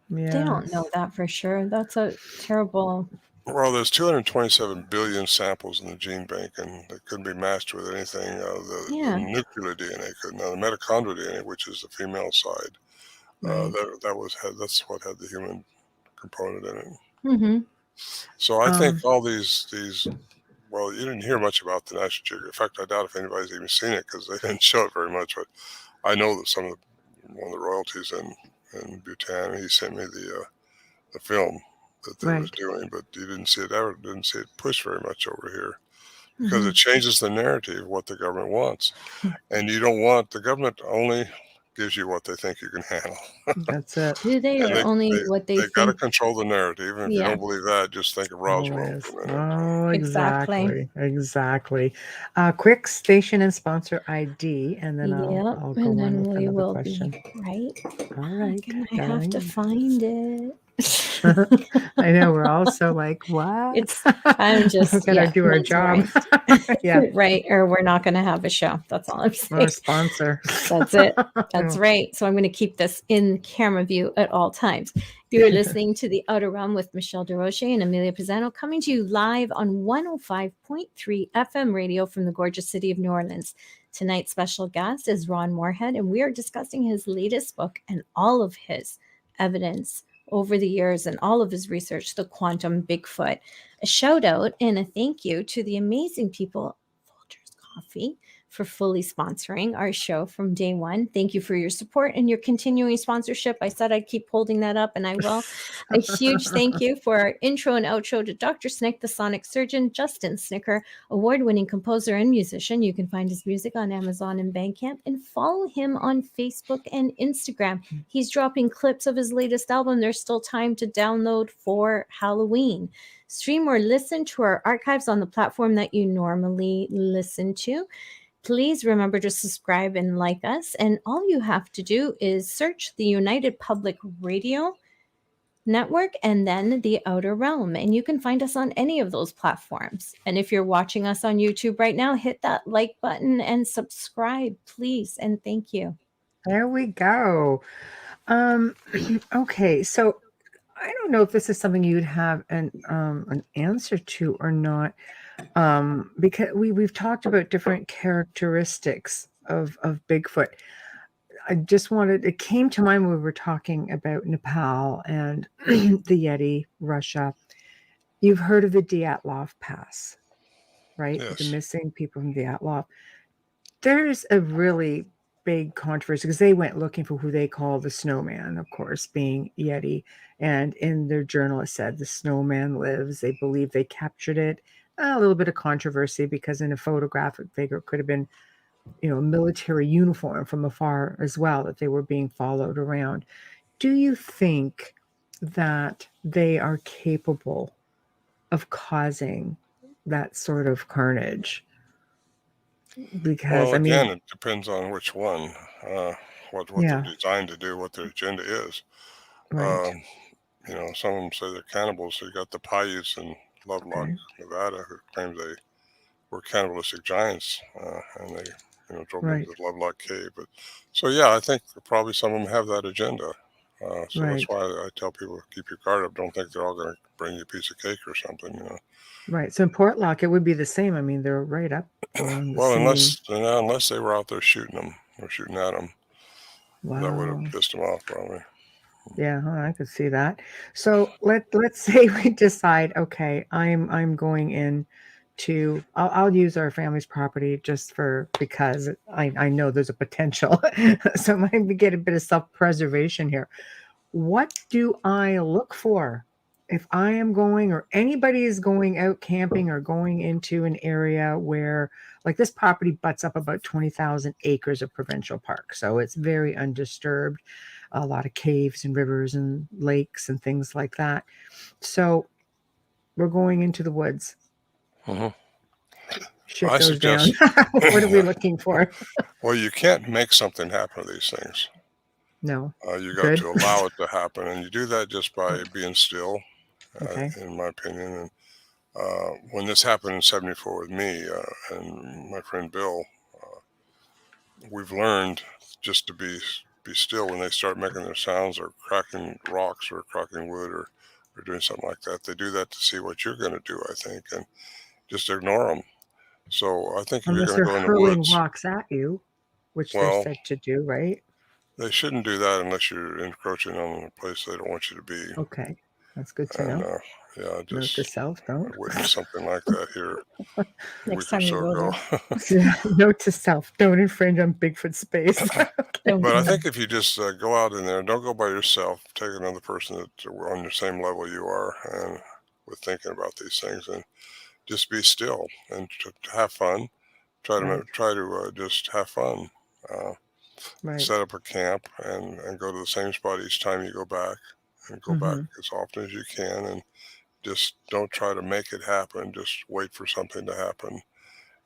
Yeah. They don't know that for sure. That's a terrible. Well, there's 227 billion samples in the gene bank, and it couldn't be matched with anything. The nuclear DNA couldn't. Now, the mitochondrial DNA, which is the female side, that's what had the human component in it. Mm-hmm. So I think all these, well, you didn't hear much about the National Geographic. In fact, I doubt if anybody's even seen it, because they didn't show it very much. But I know that one of the royalties in Bhutan, he sent me the film that they was doing, but you didn't see it pushed very much over here, because it changes the narrative of what the government wants. And you don't want, the government only gives you what they think you can handle. That's it. Do they, or only what they think? They got to control the narrative. And if you don't believe that, just think of Roswell for a minute. Oh, exactly. Quick station and sponsor ID, and then I'll go on with another question. Right. All right. I have to find it. I know, we're all so like, what? I'm just, we gotta do our job. Yeah. Right. Or we're not going to have a show. That's all I'm saying. Or a sponsor. That's it. That's right. So I'm going to keep this in camera view at all times. You're listening to The Outer Realm with Michelle DeRoche and Amelia Pisano, coming to you live on 105.3 FM radio from the gorgeous city of New Orleans. Tonight's special guest is Ron Morehead, and we are discussing his latest book and all of his evidence over the years and all of his research, The Quantum Bigfoot. A shout out and a thank you to the amazing people at Folgers Coffee for fully sponsoring our show from day one. Thank you for your support and your continuing sponsorship. I said I'd keep holding that up, and I will. A huge thank you for our intro and outro to Dr. Snick, the sonic surgeon, Justin Snicker, award-winning composer and musician. You can find his music on Amazon and Bandcamp, and follow him on Facebook and Instagram. He's dropping clips of his latest album. There's still time to download for Halloween. Stream or listen to our archives on the platform that you normally listen to. Please remember to subscribe and like us. And all you have to do is search the United Public Radio Network and then The Outer Realm. And you can find us on any of those platforms. And if you're watching us on YouTube right now, hit that like button and subscribe, please. And thank you. There we go. Okay, so I don't know if this is something you'd have an answer to or not. Because we've talked about different characteristics of Bigfoot. It came to mind when we were talking about Nepal and the Yeti, Russia. You've heard of the Dyatlov Pass, right? Yes. The missing people from Dyatlov. There's a really big controversy because they went looking for who they call the snowman, of course, being Yeti. And in their journal, it said the snowman lives. They believe they captured it. A little bit of controversy because in a photographic figure, it could have been, a military uniform from afar as well, that they were being followed around. Do you think that they are capable of causing that sort of carnage? Because, again, it depends on which one, what they're designed to do, what their agenda is. Right. Some of them say they're cannibals. So you got the Paiutes in Lovelock, Nevada, who claims they were cannibalistic giants, and they, drove into the Lovelock Cave. But I think probably some of them have that agenda. That's why I tell people, keep your guard up. Don't think they're all going to bring you a piece of cake or something. Right. So in Portlock, it would be the same. I mean, they're right up. Unless they were out there shooting them or shooting at them, that would have pissed them off probably. Yeah, I could see that. So let's say we decide, okay, I'm going in to, I'll use our family's property just because I know there's a potential. So I might get a bit of self-preservation here. What do I look for if I am going, or anybody is going out camping or going into an area where, like, this property butts up about 20,000 acres of provincial park. So it's very undisturbed, a lot of caves and rivers and lakes and things like that. So we're going into the woods. Mm-hmm. Shit goes down. What are we looking for? Well, you can't make something happen to these things. No. You got to allow it to happen. And you do that just by being still, in my opinion. And when this happened in 1974 with me and my friend Bill, we've learned just to be still when they start making their sounds or cracking rocks or cracking wood or doing something like that. They do that to see what you're going to do, I think, and just ignore them. So I think if unless you're going to go in the woods, rocks at you, which they're said to do, right? They shouldn't do that unless you're encroaching on a place they don't want you to be. Okay, that's good to know. Just note to self, don't witness something like that here. Next time you go there. Note to self: don't infringe on Bigfoot space. But I think if you just go out in there, don't go by yourself. Take another person that's on your same level you are, and with thinking about these things, and just be still and to have fun. Try to just have fun. Set up a camp and go to the same spot each time you go back, and go back as often as you can, and just don't try to make it happen. Just wait for something to happen.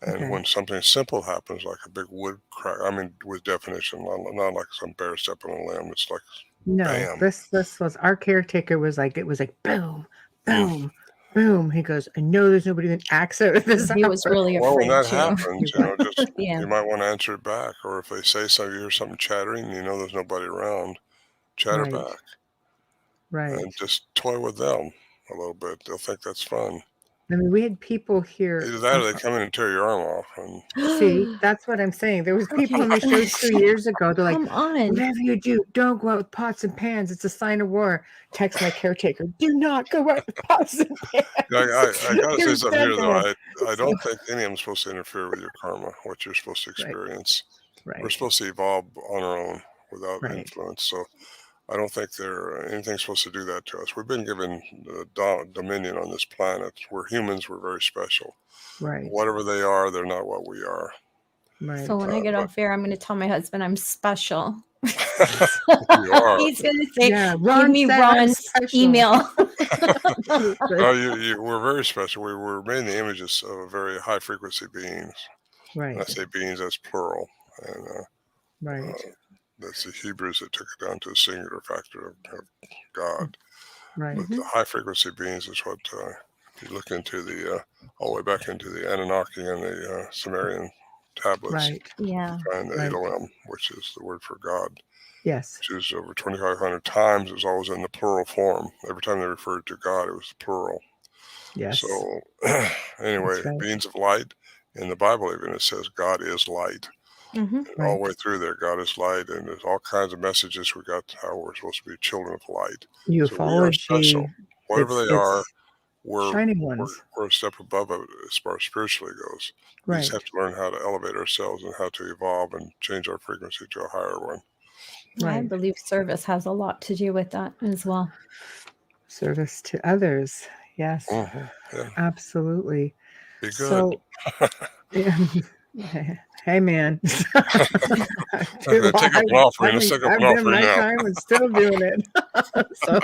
And when something simple happens, like a big wood crack, I mean, with definition, not like some bear stepping on a limb. It's like No, bam. this was our caretaker was like, it was like boom, boom, boom. He goes, I know there's nobody that acts out of this He house. was really Well, when afraid that too. happens, just Yeah. you might want to answer it back, or if they say something, you hear something chattering, there's nobody around, chatter Right. back, Right. and just toy with them a little bit. They'll think that's fun. I mean, we had people here. Either that, or they come in and tear your arm off. And See, that's what I'm saying. There was people on the show 2 years ago. They're like, Come on. whatever you do, don't go out with pots and pans. It's a sign of war. Text my caretaker, do not go out with pots and pans. I got to say something here, though. Sensible. I don't think any of them supposed to interfere with your karma, what you're supposed to experience. Right. We're supposed to evolve on our own without Right. influence. So I don't think anything's supposed to do that to us. We've been given dominion on this planet. We're humans. We're very special. Right. Whatever they are, they're not what we are. Right. So when I get off air, I'm going to tell my husband I'm special. You are. He's going to say, Yeah, give me said I'm Ron's special. email. No, we're very special. We were made in the images of very high frequency beings. Right. And I say beings, that's plural. And Right. that's the Hebrews that took it down to a singular factor of God. Right. But the high frequency beings is what, if you look into the, all the way back into the Anunnaki and the Sumerian tablets, Right. Yeah. you find the Right. Elohim, which is the word for God, Yes. which is over 2,500 times. It was always in the plural form. Every time they referred to God, it was plural. Yes. So anyway, That's right. beings of light, in the Bible even it says God is light. Mm-hmm. All the way through there, God is light, and there's all kinds of messages we got how we're supposed to be children of light. Ufology. So we are special. Whatever they are, we're shining ones. we're a step above it as far as spiritually goes. We Right. just have to learn how to elevate ourselves and how to evolve and change our frequency to a higher one. I Right. believe service has a lot to do with that as well. Service to others. Yes. Yeah. Absolutely. Be good. So, hey man, Take up an offering. Let's take up an I've done offering my now. time and still doing it. So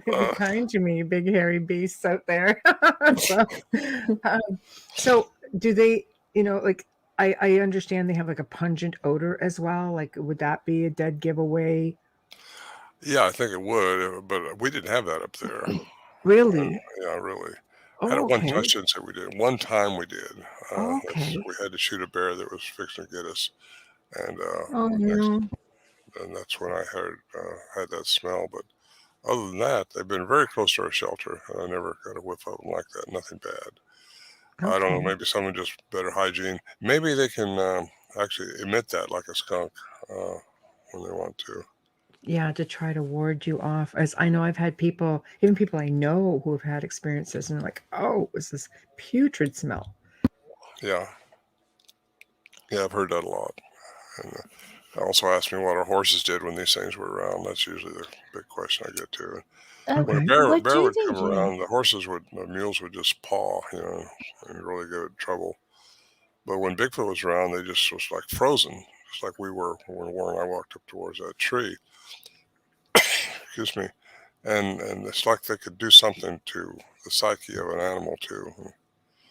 be kind to me, big hairy beasts out there. So do they, like I understand they have like a pungent odor as well. Like, would that be a dead giveaway? Yeah, I think it would, but we didn't have that up there. Really? Yeah, really. Oh, Had it one okay. I shouldn't say we did. One time we did. Okay. We had to shoot a bear that was fixing to get us, and Oh no. and that's when I had that smell. But other than that, they've been very close to our shelter, and I never got a whiff of them like that. Nothing bad. I don't know. Okay. Maybe someone just better hygiene. Maybe they can actually emit that like a skunk when they want to. Yeah, to try to ward you off. As I know, I've had people, even people I know, who have had experiences, and they're like, "Oh, it's this putrid smell." Yeah, I've heard that a lot. And also asked me what our horses did when these things were around. That's usually the big question I get to. When a bear would come around, the mules would just paw, and really get in trouble. But when Bigfoot was around, they just was like frozen, just like we were when Warren and I walked up towards that tree. Excuse me. And it's like they could do something to the psyche of an animal too.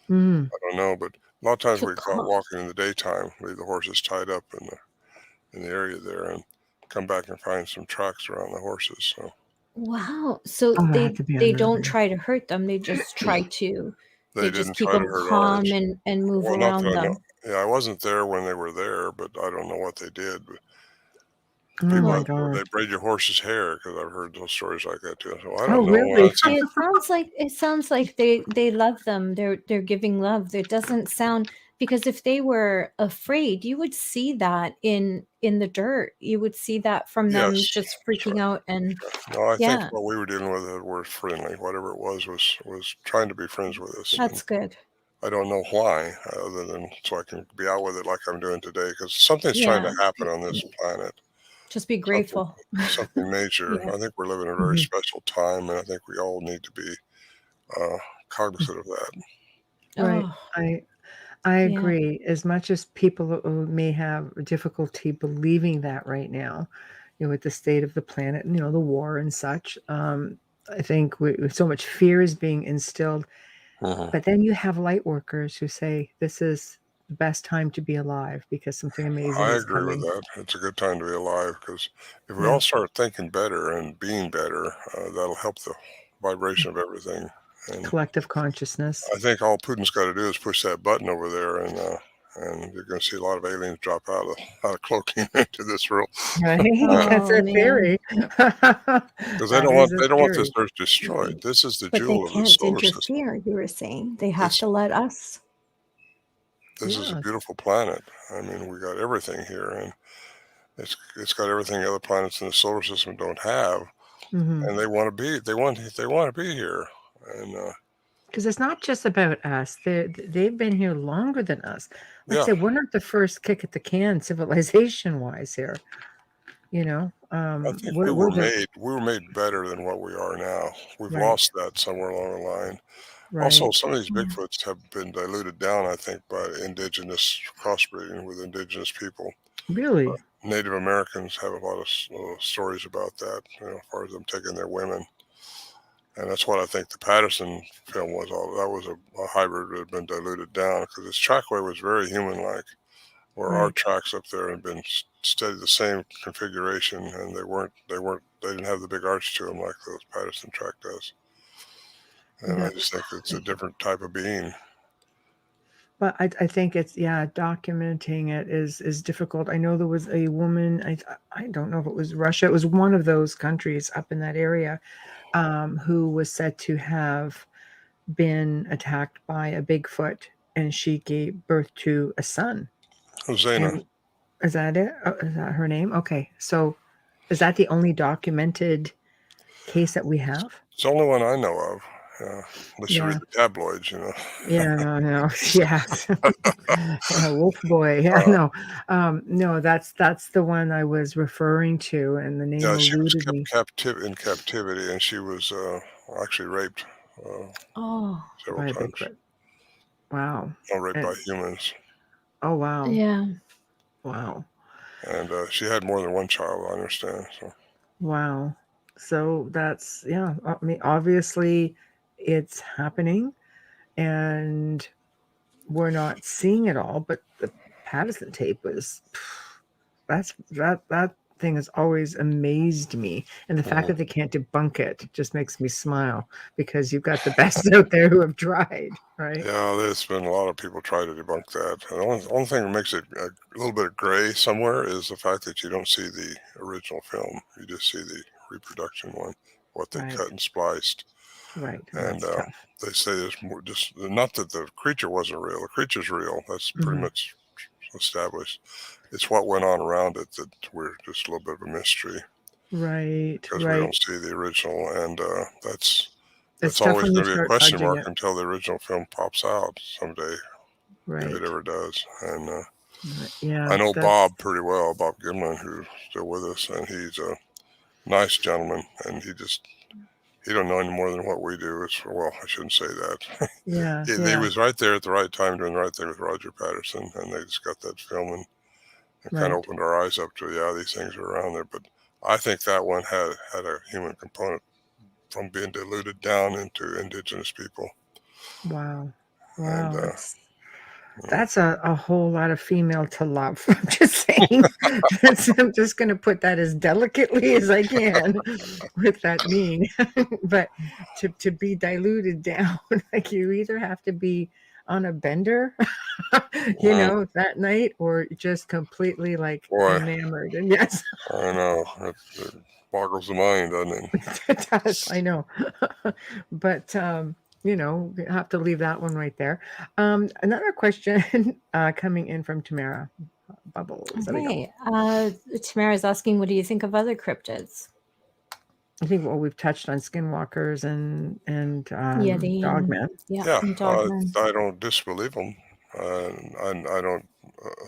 I don't know, but a lot of times we caught walking in the daytime, leave the horses tied up in the area there, and come back and find some tracks around the horses. So wow. So they don't try to hurt them. They just try to. They just keep them calm and move around them. Yeah, I wasn't there when they were there, but I don't know what they did. But Oh my people, God. they braid your horse's hair, because I've heard those stories like that too. So I Oh, don't know. really? It sounds like they love them. They're giving love. It doesn't sound, because if they were afraid, you would see that in the dirt. You would see that from them just freaking out. And no, I think what we were dealing with were friendly. Whatever it was trying to be friends with us. That's good. I don't know why, other than so I can be out with it like I'm doing today, because something's trying to happen on this planet. Just be grateful. Something major. I think we're living in a very special time, and I think we all need to be cognizant of that. Right. I agree. As much as people may have difficulty believing that right now, with the state of the planet and, the war and such, I think so much fear is being instilled. But then you have light workers who say, this is the best time to be alive because something amazing I is agree with coming. that. It's a good time to be alive because if we all start thinking better and being better, that'll help the vibration of everything. And Collective consciousness. I think all Putin's got to do is push that button over there, and you're going to see a lot of aliens drop out of cloaking into this world. Right? That's a theory. Because they don't want this Earth destroyed. This is the jewel of the solar system. But they can't interfere, you were saying. They have to let us. This is a beautiful planet. I mean, we got everything here, and it's got everything the other planets in the solar system don't have. And they want to be here. And because it's not just about us. They've been here longer than us. Like I said, we're not the first kick at the can civilization-wise here. You know, I think we were made better than what we are now. We've lost that somewhere along the line. Right. Also, some of these Bigfoots have been diluted down, I think, by indigenous crossbreeding with indigenous people. Really? Native Americans have a lot of stories about that, as far as them taking their women. And that's what I think the Patterson film was. That was a hybrid that had been diluted down because its trackway was very human-like, where our tracks up there had been studied the same configuration, and they didn't have the big arch to them like those Patterson track does. And I just think it's a different type of being. But I think it's, documenting it is difficult. I know there was a woman, I don't know if it was Russia, it was one of those countries up in that area, who was said to have been attacked by a Bigfoot, and she gave birth to a son. Hosanna. Is that it? Is that her name? Okay. So is that the only documented case that we have? It's the only one I know of. Unless you read the tabloids, Yeah, no, yes. Wolf boy. Yeah, no, that's the one I was referring to, and the name she was kept in captivity, and she was actually raped several times. Bigfoot. Wow. Raped by humans. Oh wow. Yeah. Wow. And she had more than one child, I understand. So. Wow. So that's I mean, obviously it's happening and we're not seeing it all, but the Patterson tape was that thing has always amazed me, and the fact that they can't debunk it just makes me smile because you've got the best out there who have tried, right? Yeah, there's been a lot of people try to debunk that. The only thing that makes it a little bit gray somewhere is the fact that you don't see the original film. You just see the reproduction one, what they cut and spliced. Right. And they say there's more, just not that the creature wasn't real. The creature's real. That's pretty much established. It's what went on around it that we're just a little bit of a mystery. Right. Because we don't see the original. And that's always going to be a question mark until the original film pops out someday. Right. If it ever does. And I know Bob pretty well, Bob Gimlin, who's still with us. And he's a nice gentleman. And he don't know any more than what we do. Well, I shouldn't say that. He was right there at the right time doing the right thing with Roger Patterson, and they just got that film and kind of opened our eyes up to, these things are around there. But I think that one had a human component from being diluted down into indigenous people. Wow. And, that's a whole lot of female to love. I'm just saying. I'm just going to put that as delicately as I can with that mean. But to be diluted down, like you either have to be on a bender, that night, or just completely enamored. And yes, I know it boggles the mind, doesn't it? It does. I know, but. Have to leave that one right there. Another question coming in from Tamara Bubbles. Okay. Tamara's asking, what do you think of other cryptids? I think we've touched on skinwalkers and dogmen. I don't disbelieve them. I don't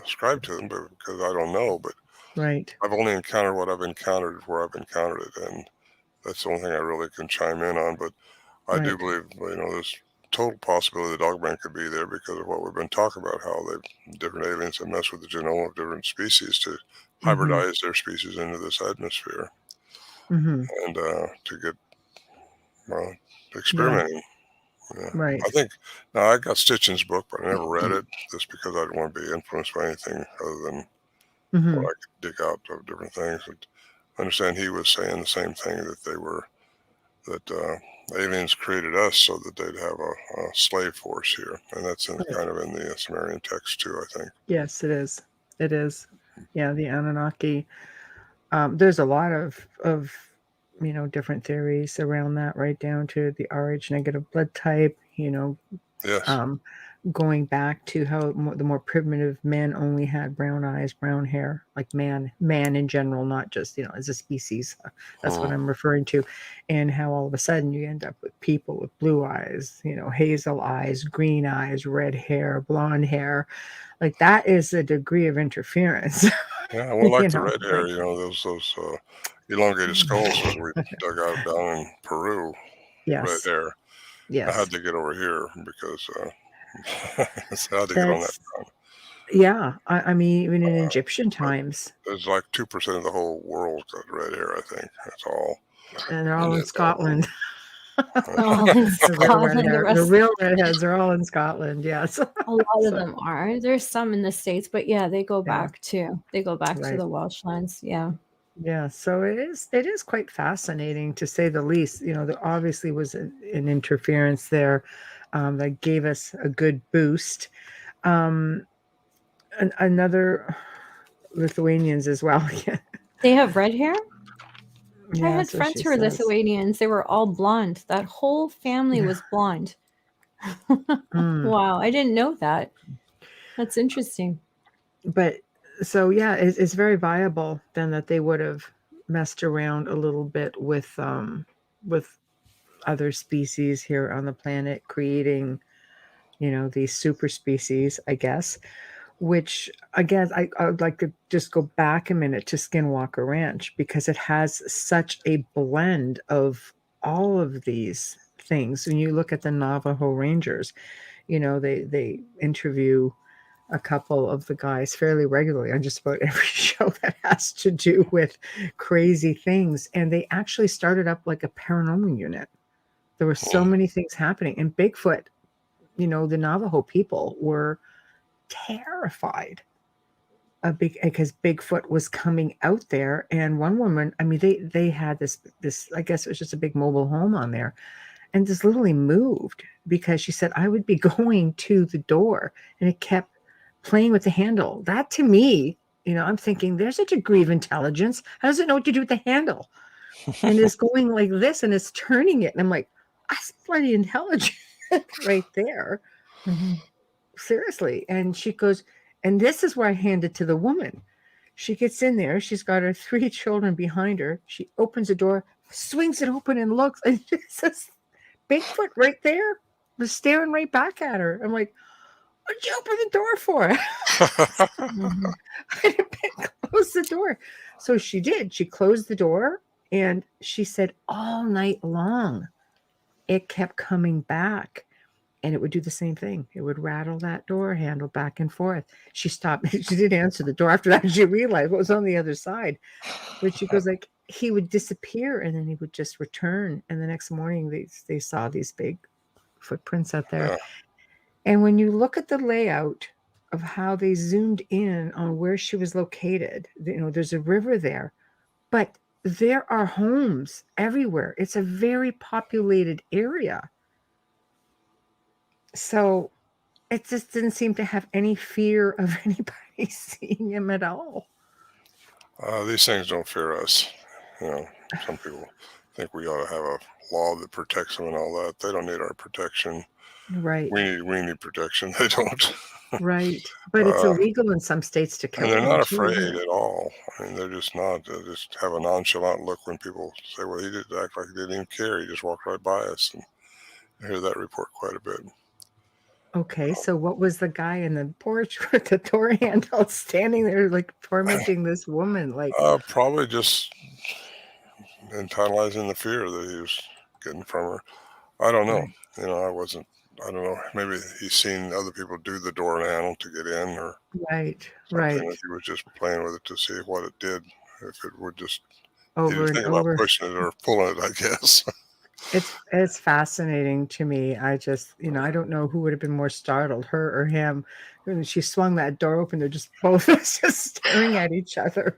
ascribe to them because I don't know. But I've only encountered what I've encountered where I've encountered it, and that's the only thing I really can chime in on. But I do believe, there's total possibility the dogman could be there because of what we've been talking about, how different aliens have messed with the genome of different species to hybridize their species into this atmosphere and to get experimenting. Yeah. Right. I think now I got Stitchin's book, but I never read it just because I didn't want to be influenced by anything other than what I could dig out of different things. And I understand he was saying the same thing, that aliens created us so that they'd have a slave force here, and that's kind of in the Sumerian text too, I think. Yes, it is. It is. Yeah, the Anunnaki. There's a lot of different theories around that, right down to the Rh negative blood type. Yes. Going back to how the more primitive men only had brown eyes, brown hair, like man in general, not just as a species. That's what I'm referring to, and how all of a sudden you end up with people with blue eyes, hazel eyes, green eyes, red hair, blonde hair. Like that is a degree of interference. Yeah, well, like the red hair, those elongated skulls that we dug out down in Peru. Yes. Red hair. Yes. I had to get over here because I had to get on that ground. Yeah, I mean, even in Egyptian times. There's like 2% of the whole world got red hair, I think. That's all. And they're all in Scotland. All in Scotland. The real redheads are all in Scotland, yes. A lot of them are. There's some in the States, but yeah, they go back to the Welsh lands. Yeah. Yeah, so it is quite fascinating, to say the least. There obviously was an interference there that gave us a good boost. Another Lithuanians as well. They have red hair? Yeah, I had friends who were Lithuanians. They were all blonde. That whole family was blonde. Wow, I didn't know that. That's interesting. But so yeah, it's very viable then that they would have messed around a little bit with other species here on the planet, creating these super species, I guess. Which again, I would like to just go back a minute to Skinwalker Ranch, because it has such a blend of all of these things. When you look at the Navajo Rangers, they interview a couple of the guys fairly regularly on just about every show that has to do with crazy things. And they actually started up like a paranormal unit. There were so many things happening. And Bigfoot, the Navajo people were terrified because Bigfoot was coming out there. And one woman, I mean, they had this, I guess it was just a big mobile home on there. And this literally moved because she said, I would be going to the door and it kept playing with the handle. That to me, I'm thinking there's a degree of intelligence. How does it know what to do with the handle? And it's going like this and it's turning it. And I'm like, that's bloody intelligent right there. Mm-hmm. Seriously. And she goes, and this is where I hand it to the woman. She gets in there. She's got her 3 children behind her. She opens the door, swings it open and looks. And it's this Bigfoot right there was staring right back at her. I'm like, what'd you open the door for? I didn't close the door. So she did. She closed the door, and she said all night long it kept coming back, and it would do the same thing. It would rattle that door handle back and forth. She stopped. She didn't answer the door after that. She realized what was on the other side. But she goes like, he would disappear and then he would just return. And the next morning they saw these big footprints out there. Yeah. And when you look at the layout of how they zoomed in on where she was located, there's a river there, but there are homes everywhere. It's a very populated area. So it just didn't seem to have any fear of anybody seeing him at all. These things don't fear us. Some people think we ought to have a law that protects them and all that. They don't need our protection. Right. We need protection. They don't. Right. But it's illegal in some states to kill them. And they're not afraid at all. I mean, they're just not. They just have a nonchalant look when people say, well, he didn't act like he didn't even care. He just walked right by us. And I hear that report quite a bit. Okay, so what was the guy in the porch with the door handle standing there like tormenting this woman? Like probably just internalizing the fear that he was getting from her. I don't know. Right. I don't know. Maybe he's seen other people do the door handle to get in, or right. If he was just playing with it to see what it did, if it would just over and over. About pushing it or pulling it, I guess. It's fascinating to me. I just, I don't know who would have been more startled, her or him. When she swung that door open, they're just both just staring at each other,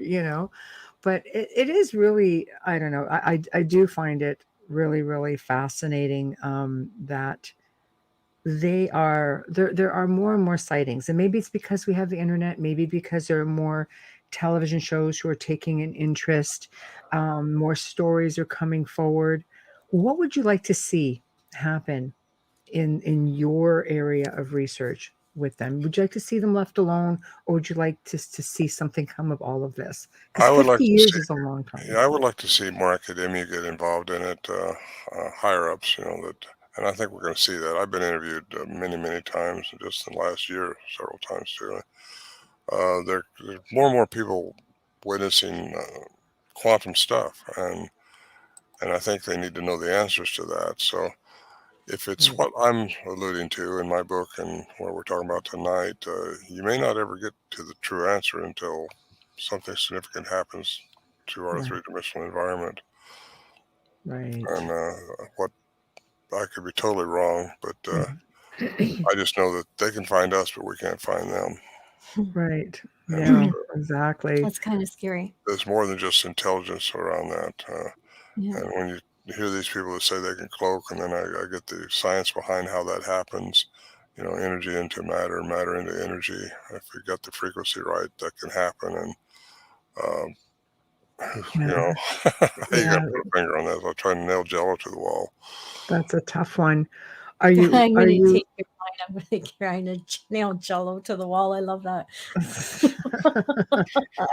But it is really, I don't know. I do find it really, really fascinating that there are more and more sightings, and maybe it's because we have the internet, maybe because there are more television shows who are taking an interest, more stories are coming forward. What would you like to see happen in your area of research with them? Would you like to see them left alone, or would you like to see something come of all of this? Because I would like 50 to years see, is a long time. yeah, I would like to see more academia get involved in it, higher ups, and I think we're going to see that. I've been interviewed many, many times just in the last year, several times too. There's more and more people witnessing quantum stuff, and I think they need to know the answers to that. So if it's Right. what I'm alluding to in my book and what we're talking about tonight, you may not ever get to the true answer until something significant happens to our Yeah. three-dimensional environment. Right. And what I could be totally wrong, but Mhm. I just know that they can find us, but we can't find them. Right. And Yeah, exactly. That's kind of scary. there's more than just intelligence around that. Yeah. And when you hear these people that say they can cloak, and then I get the science behind how that happens, energy into matter, matter into energy. If we got the frequency right, that can happen. And, Yeah. you got Yeah, to put a finger on that. I'll try to nail Jello to the wall. that's a tough one. Are you I'm are going to you take your line. I'm going to try to nail Jello to the wall. I love that.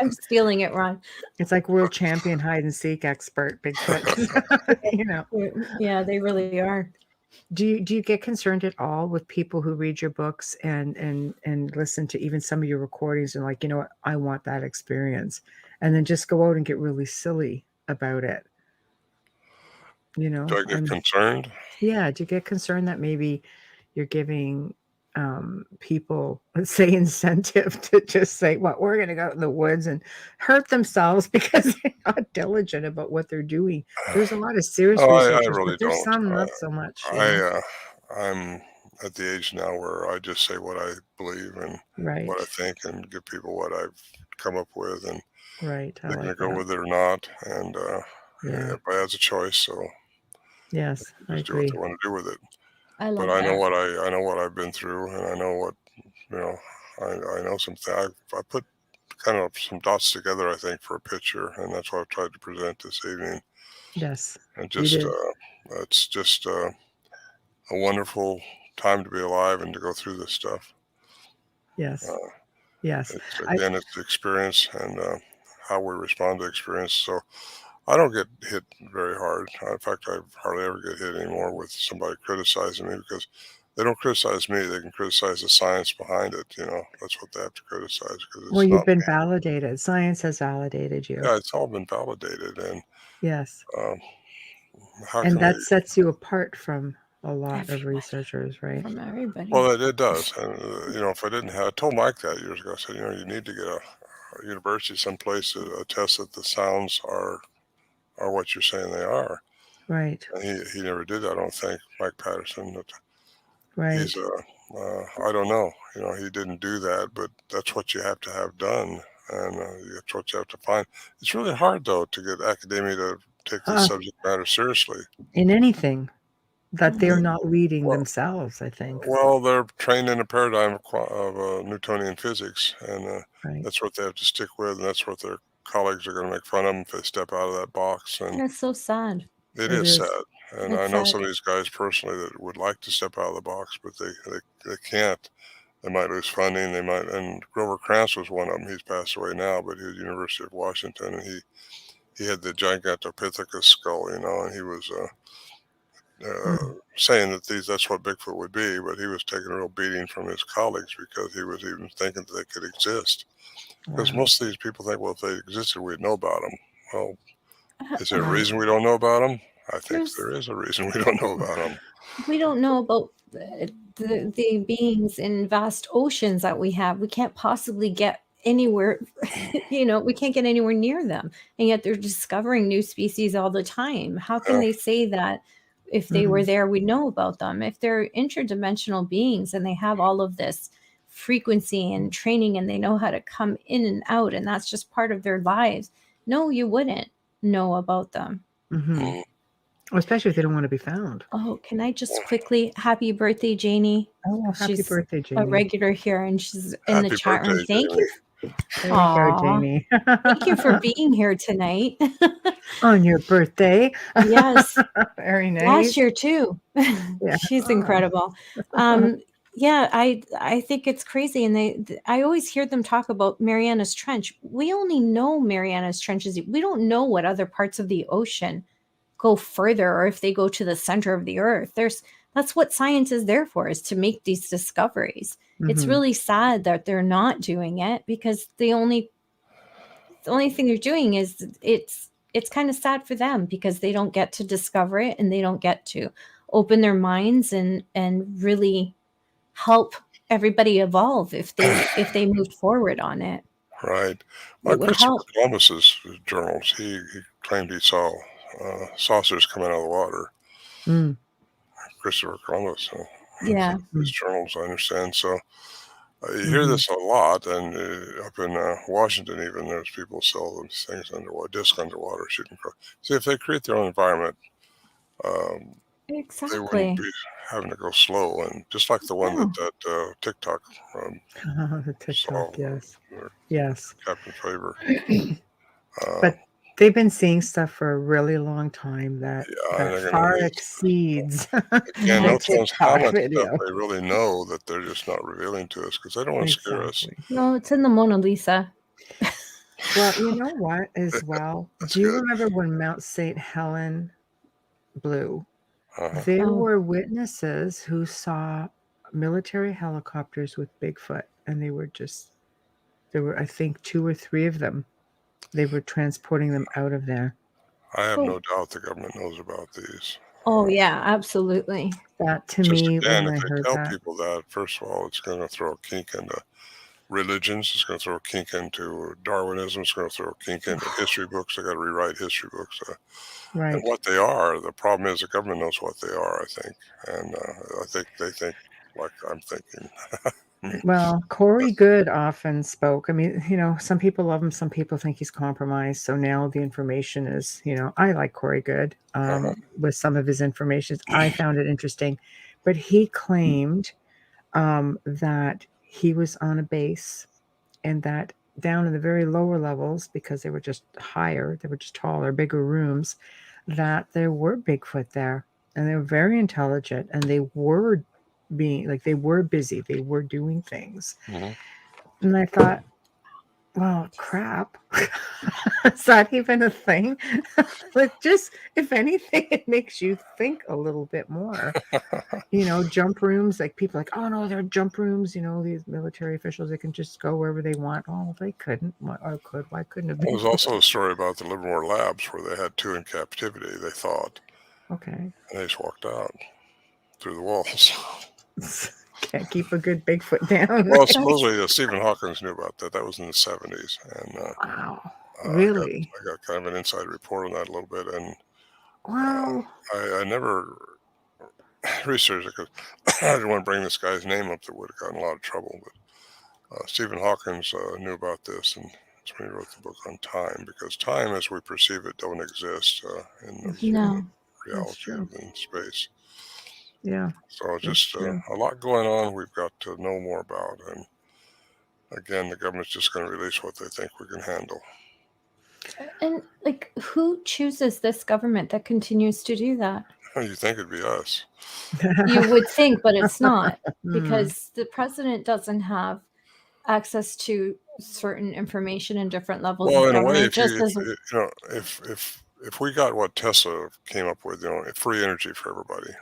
I'm stealing it, Ron. It's like world champion hide and seek expert Bigfoot. Yeah, they really are. Do you get concerned at all with people who read your books and listen to even some of your recordings and like, what, I want that experience, and then just go out and get really silly about it? Do I get I'm concerned? Yeah, do you get concerned that maybe you're giving people, let's say, incentive to just say, "What, we're going to go out in the woods and hurt themselves because they're not diligent about what they're doing"? There's a lot of serious Oh, I researchers, really but there's don't. some not so much. I'm at the age now where I just say what I believe and what I Right, think, and give people what I've come up with, and right. I they're going to like go that. with it or not. And Yeah. everybody has a choice, so Yes, I just do what agree. they want to do with it. I But love that. I know what I've been through, and I know what you know. I know something. I put kind of some dots together, I think, for a picture, and that's what I've tried to present this evening. Yes, And you just did. it's just a wonderful time to be alive and to go through this stuff. Yes, Uh, yes. it's I again, it's the experience and how we respond to experience. So I don't get hit very hard. In fact, I hardly ever get hit anymore with somebody criticizing me, because they don't criticize me. They can criticize the science behind it. That's what they have to criticize, because Well, it's you've not been me. validated. Science has validated you. Yeah, it's all been validated, and Yes. um, how And can they? that sets you apart from a lot of Everybody. researchers, right? From everybody. Well, it does, and if I didn't have, I told Mike that years ago. I said, you need to get a university someplace to attest that the sounds are what you're saying they are. Right, And he never did that, I don't think, Mike Patterson. But he's right. I don't know. He didn't do that, but that's what you have to have done, and that's what you have to find. It's really hard, though, to get academia to take this Uh, subject matter seriously. in anything that they're Mhm. not leading Well, themselves, I think. well, they're trained in a paradigm of Newtonian physics, and Right. that's what they have to stick with, and that's what their colleagues are going to make fun of them if they step out of that box. And That's so sad. it It is is. sad. And I It's know sad. some of these guys personally that would like to step out of the box, but they can't. They might lose funding. They might. And Grover Krantz was one of them. He's passed away now, but he was University of Washington, and he had the Gigantopithecus skull, and he was Mm, saying that that's what Bigfoot would be, but he was taking a real beating from his colleagues because he was even thinking that they could exist. Because wow. most of these people think, well, if they existed, we'd know about them. Well, is there a Ron, reason we don't know about them? I think there's there is a reason we don't know about them. we don't know about the beings in vast oceans that we have. We can't possibly get anywhere, we can't get anywhere near them. And yet they're discovering new species all the time. How can Yeah. they say that If they were there, we know about them. If they're interdimensional beings and they have all of this frequency and training and they know how to come in and out and that's just part of their lives, no, you wouldn't know about them. Mm-hmm. Especially if they don't want to be found. Oh, can I just quickly, happy birthday, Janie. Oh, happy birthday, Janie. A regular here and she's in the chat room. Thank you. There you go, Janie. Thank you for being here tonight. On your birthday. Yes. Very nice. Last year too. Yeah. She's incredible. Yeah, I think it's crazy. And I always hear them talk about Mariana's Trench. We only know Mariana's Trench is, we don't know what other parts of the ocean go further or if they go to the center of the earth. That's what science is there for, is to make these discoveries. It's really sad that they're not doing it, because the only thing they're doing is it's kind of sad for them, because they don't get to discover it and they don't get to open their minds and really help everybody evolve if they moved forward on it. Right. Well, Christopher Columbus's journals, he claimed he saw saucers coming out of the water. Christopher Columbus. Yeah. His journals, I understand. So you hear this a lot, and up in Washington, even there's people sell these things underwater, disc underwater shooting. See, if they create their own environment, exactly, they wouldn't be having to go slow. And just like the one that TikTok. The TikTok, yes. Captain Favor. But they've been seeing stuff for a really long time that far exceeds Again, no tells how much stuff they really know that they're just not revealing to us, because they don't want to scare us. No, it's in the Mona Lisa. Well, you know what, as well? Do you remember when Mount St. Helen blew? There were witnesses who saw military helicopters with Bigfoot, and there were, I think, 2 or 3 of them. They were transporting them out of there. I have no doubt the government knows about these. Oh, yeah, absolutely. That, to me, again, when if I they heard tell that, people that, first of all, it's going to throw a kink into religions. It's going to throw a kink into Darwinism. It's going to throw a kink into history books. They got to rewrite history books. right. And what they are, the problem is the government knows what they are, I think. And I think they think like I'm thinking. Well, Corey Good often spoke. I mean, some people love him. Some people think he's compromised. So now the information is, I like Corey Good with some of his information. I found it interesting. But he claimed that he was on a base, and that down in the very lower levels, because they were just higher, they were just taller, bigger rooms, that there were Bigfoot there. And they were very intelligent, and they were they were busy, they were doing things. And I thought, well, crap. Is that even a thing? Like, just, if anything, it makes you think a little bit more. Jump rooms, like people like, oh no, there are jump rooms, these military officials, they can just go wherever they want. Oh, they couldn't. Why couldn't have been? There was also a story about the Livermore Labs where they had 2 in captivity, they thought. Okay. And they just walked out through the walls. Can't keep a good Bigfoot down. Well, supposedly Stephen Hawking knew about that. That was in the 70s. And wow. Really? I got kind of an inside report on that a little bit. And wow. I never researched it because I didn't want to bring this guy's name up that would have gotten a lot of trouble. But Stephen Hawking knew about this, and that's when he wrote the book on time, because time as we perceive it don't exist in the reality in space. Yeah. So just a lot going on we've got to know more about. And again, the government's just going to release what they think we can handle. And who chooses this government that continues to do that? You think it'd be us. You would think, but it's not, because the president doesn't have access to certain information in different levels of in government. A way, if we got what Tesla came up with, free energy for everybody,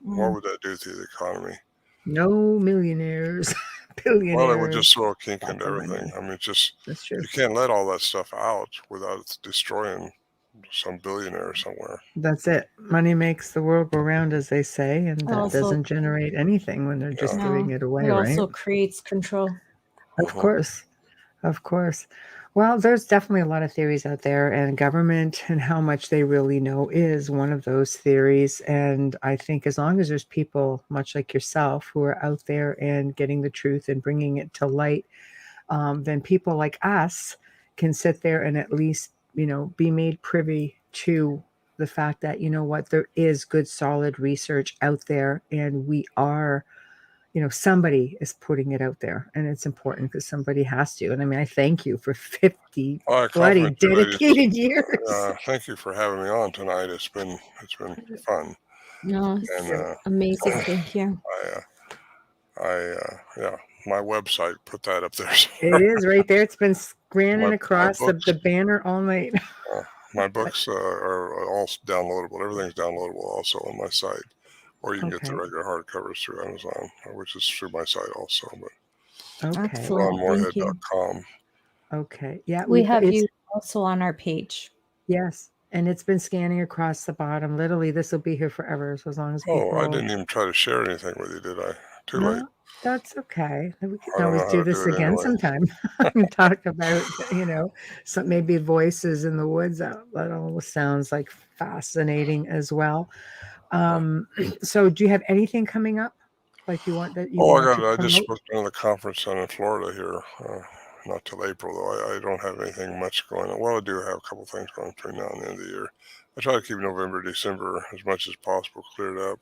what would that do to the economy? No millionaires, billionaires. Well, it would just throw a kink into everything. I mean, that's true. You can't let all that stuff out without destroying some billionaire somewhere. That's it. Money makes the world go round, as they say, and that doesn't generate anything when they're just giving it away, it right? It also creates control. Of course. Well, there's definitely a lot of theories out there, and government and how much they really know is one of those theories. And I think as long as there's people, much like yourself, who are out there and getting the truth and bringing it to light, then people like us can sit there and at least, be made privy to the fact that, what, there is good, solid research out there, and we are, somebody is putting it out there, and it's important because somebody has to. And I mean, I thank you for 50 Well, I bloody compliment you, ladies. dedicated years. Thank you for having me on tonight. It's been fun. No, it's amazing. Thank you. Yeah, my website, put that up there. It is right there. It's been scranning across the banner all night. My books are all downloadable. Everything's downloadable also on my site. Or you can get the regular hardcovers through Amazon, which is through my site also. But RonMorehead.com. Okay. Yeah. We have you also on our page. Yes. And it's been scanning across the bottom. Literally, this will be here forever. So as long as people... Oh, I didn't even try to share anything with you, did I? Too late. That's okay. We can always do this again sometime. Talk about, some maybe voices in the woods. That almost sounds like fascinating as well. So do you have anything coming up? Like you want that? I just booked another conference down in Florida here. Not till April, though. I don't have anything much going on. Well, I do have a couple things going between now and the end of the year. I try to keep November, December as much as possible cleared up.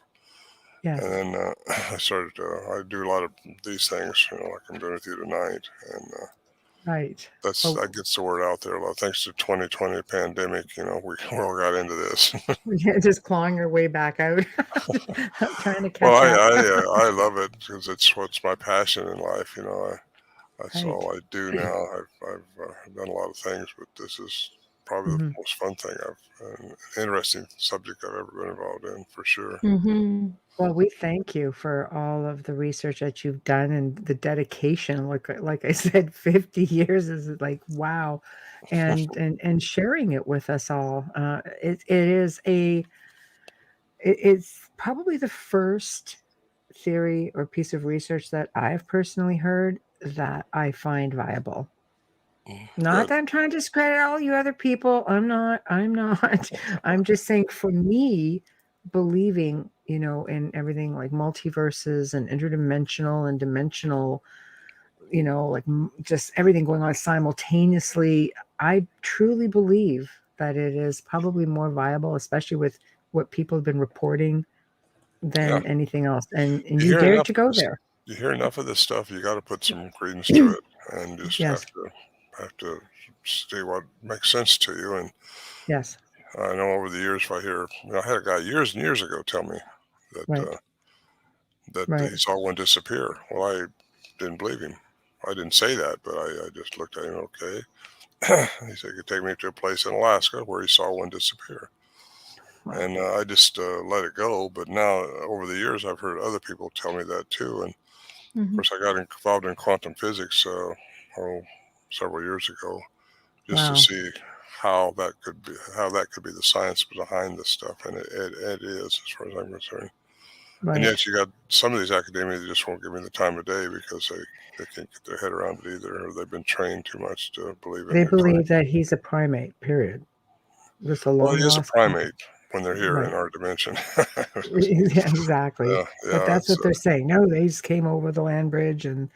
Yes. And then I do a lot of these things, like I'm doing with you tonight. And right. That gets the word out there a lot. Thanks to 2020 pandemic, we all got into this. Just clawing our way back out, trying to catch up. I love it because it's what's my passion in life. That's all I do now. I've done a lot of things, but this is probably the most fun thing an interesting subject I've ever been involved in, for sure. Mm-hmm. Well, we thank you for all of the research that you've done and the dedication. Like I said, 50 years is like, wow. And sharing it with us all. It's probably the first theory or piece of research that I've personally heard that I find viable. Not that I'm trying to discredit all you other people. I'm not. I'm just saying, for me, believing, in everything like multiverses and interdimensional and dimensional, like just everything going on simultaneously, I truly believe that it is probably more viable, especially with what people have been reporting, than anything else. And you dared to go there. You hear enough of this stuff, you got to put some credence to it, and just have to see what makes sense to you. And yes, I know over the years, if I hear, I had a guy years and years ago tell me that he saw one disappear. Well, I didn't believe him. I didn't say that, but I just looked at him. Okay, he said he could take me to a place in Alaska where he saw one disappear. And I just let it go. But now, over the years, I've heard other people tell me that too. And of course, I got involved in quantum physics several years ago, just to see how that could be the science behind this stuff. And it is, as far as I'm concerned. Right. And yet, you got some of these academians that just won't give me the time of day because they can't get their head around it either, or they've been trained too much to believe in it. They believe that he's a primate. Period. Just a he is a primate when they're here in our dimension. Yeah, exactly. But that's what they're saying. No, they just came over the land bridge and,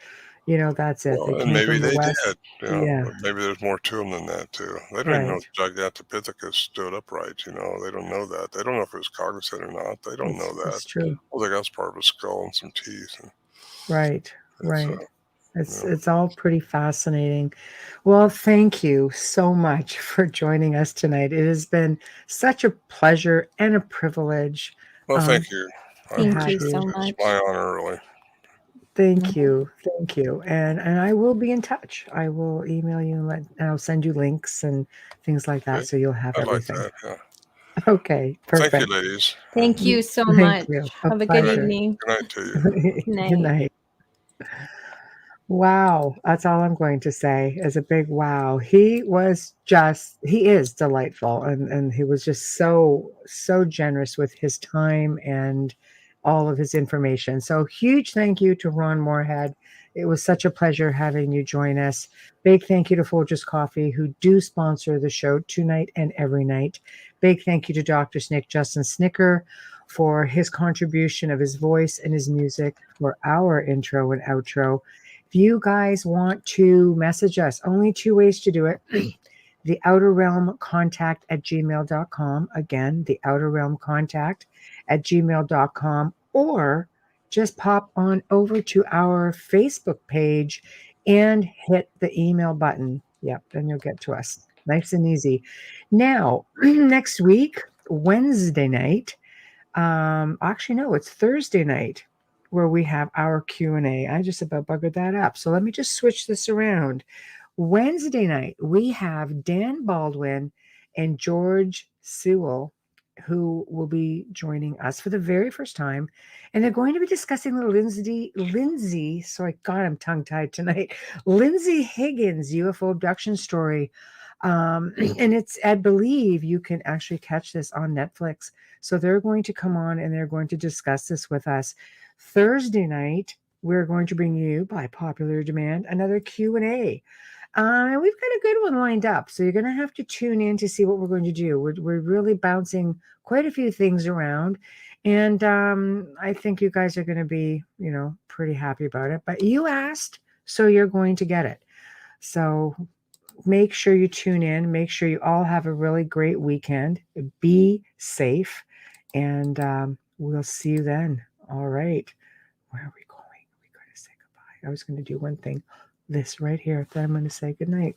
that's it. Well, and maybe they did. Maybe there's more to them than that, too. They don't even know if Gigantopithecus stood upright. They don't know that. They don't know if it was cognizant or not. They don't know that. That's true. Well, they got part of a skull and some teeth. Right. It's all pretty fascinating. Well, thank you so much for joining us tonight. It has been such a pleasure and a privilege. Well, thank you. Thank you so much. It's my honor, really. Thank you. And I will be in touch. I will email you and I'll send you links and things like that, so you'll have everything. Like that, Okay, perfect. Thank you, ladies. Thank you so much. Have a good evening. Good night to you. Good night. Wow, that's all I'm going to say is a big wow. He is delightful, and he was just so generous with his time and all of his information. So huge thank you to Ron Morehead. It was such a pleasure having you join us. Big thank you to Folgers Coffee, who do sponsor the show tonight and every night. Big thank you to Dr. Snick, Justin Snicker, for his contribution of his voice and his music for our intro and outro. If you guys want to message us, only 2 ways to do it. The Outer Realm Contact at gmail.com. Again, the Outer Realm Contact at gmail.com, or just pop on over to our Facebook page and hit the email button. Yep, then you'll get to us. Nice and easy. Now, next week, Wednesday night, actually, no, it's Thursday night where we have our Q&A. I just about buggered that up. So let me just switch this around. Wednesday night, we have Dan Baldwin and George Sewell, who will be joining us for the very first time. And they're going to be discussing the Lindsay, sorry, God, I'm tongue-tied tonight, Lindsay Higgins UFO abduction story. And it's, I believe you can actually catch this on Netflix. So they're going to come on and they're going to discuss this with us. Thursday night, we're going to bring you, by popular demand, another Q&A. We've got a good one lined up, so you're going to have to tune in to see what we're going to do. We're really bouncing quite a few things around, and I think you guys are going to be, pretty happy about it. But you asked, so you're going to get it. So make sure you tune in. Make sure you all have a really great weekend. Be safe, and we'll see you then. All right. Where are we going? We're going to say goodbye. I was going to do one thing. This right here. Then I'm going to say goodnight.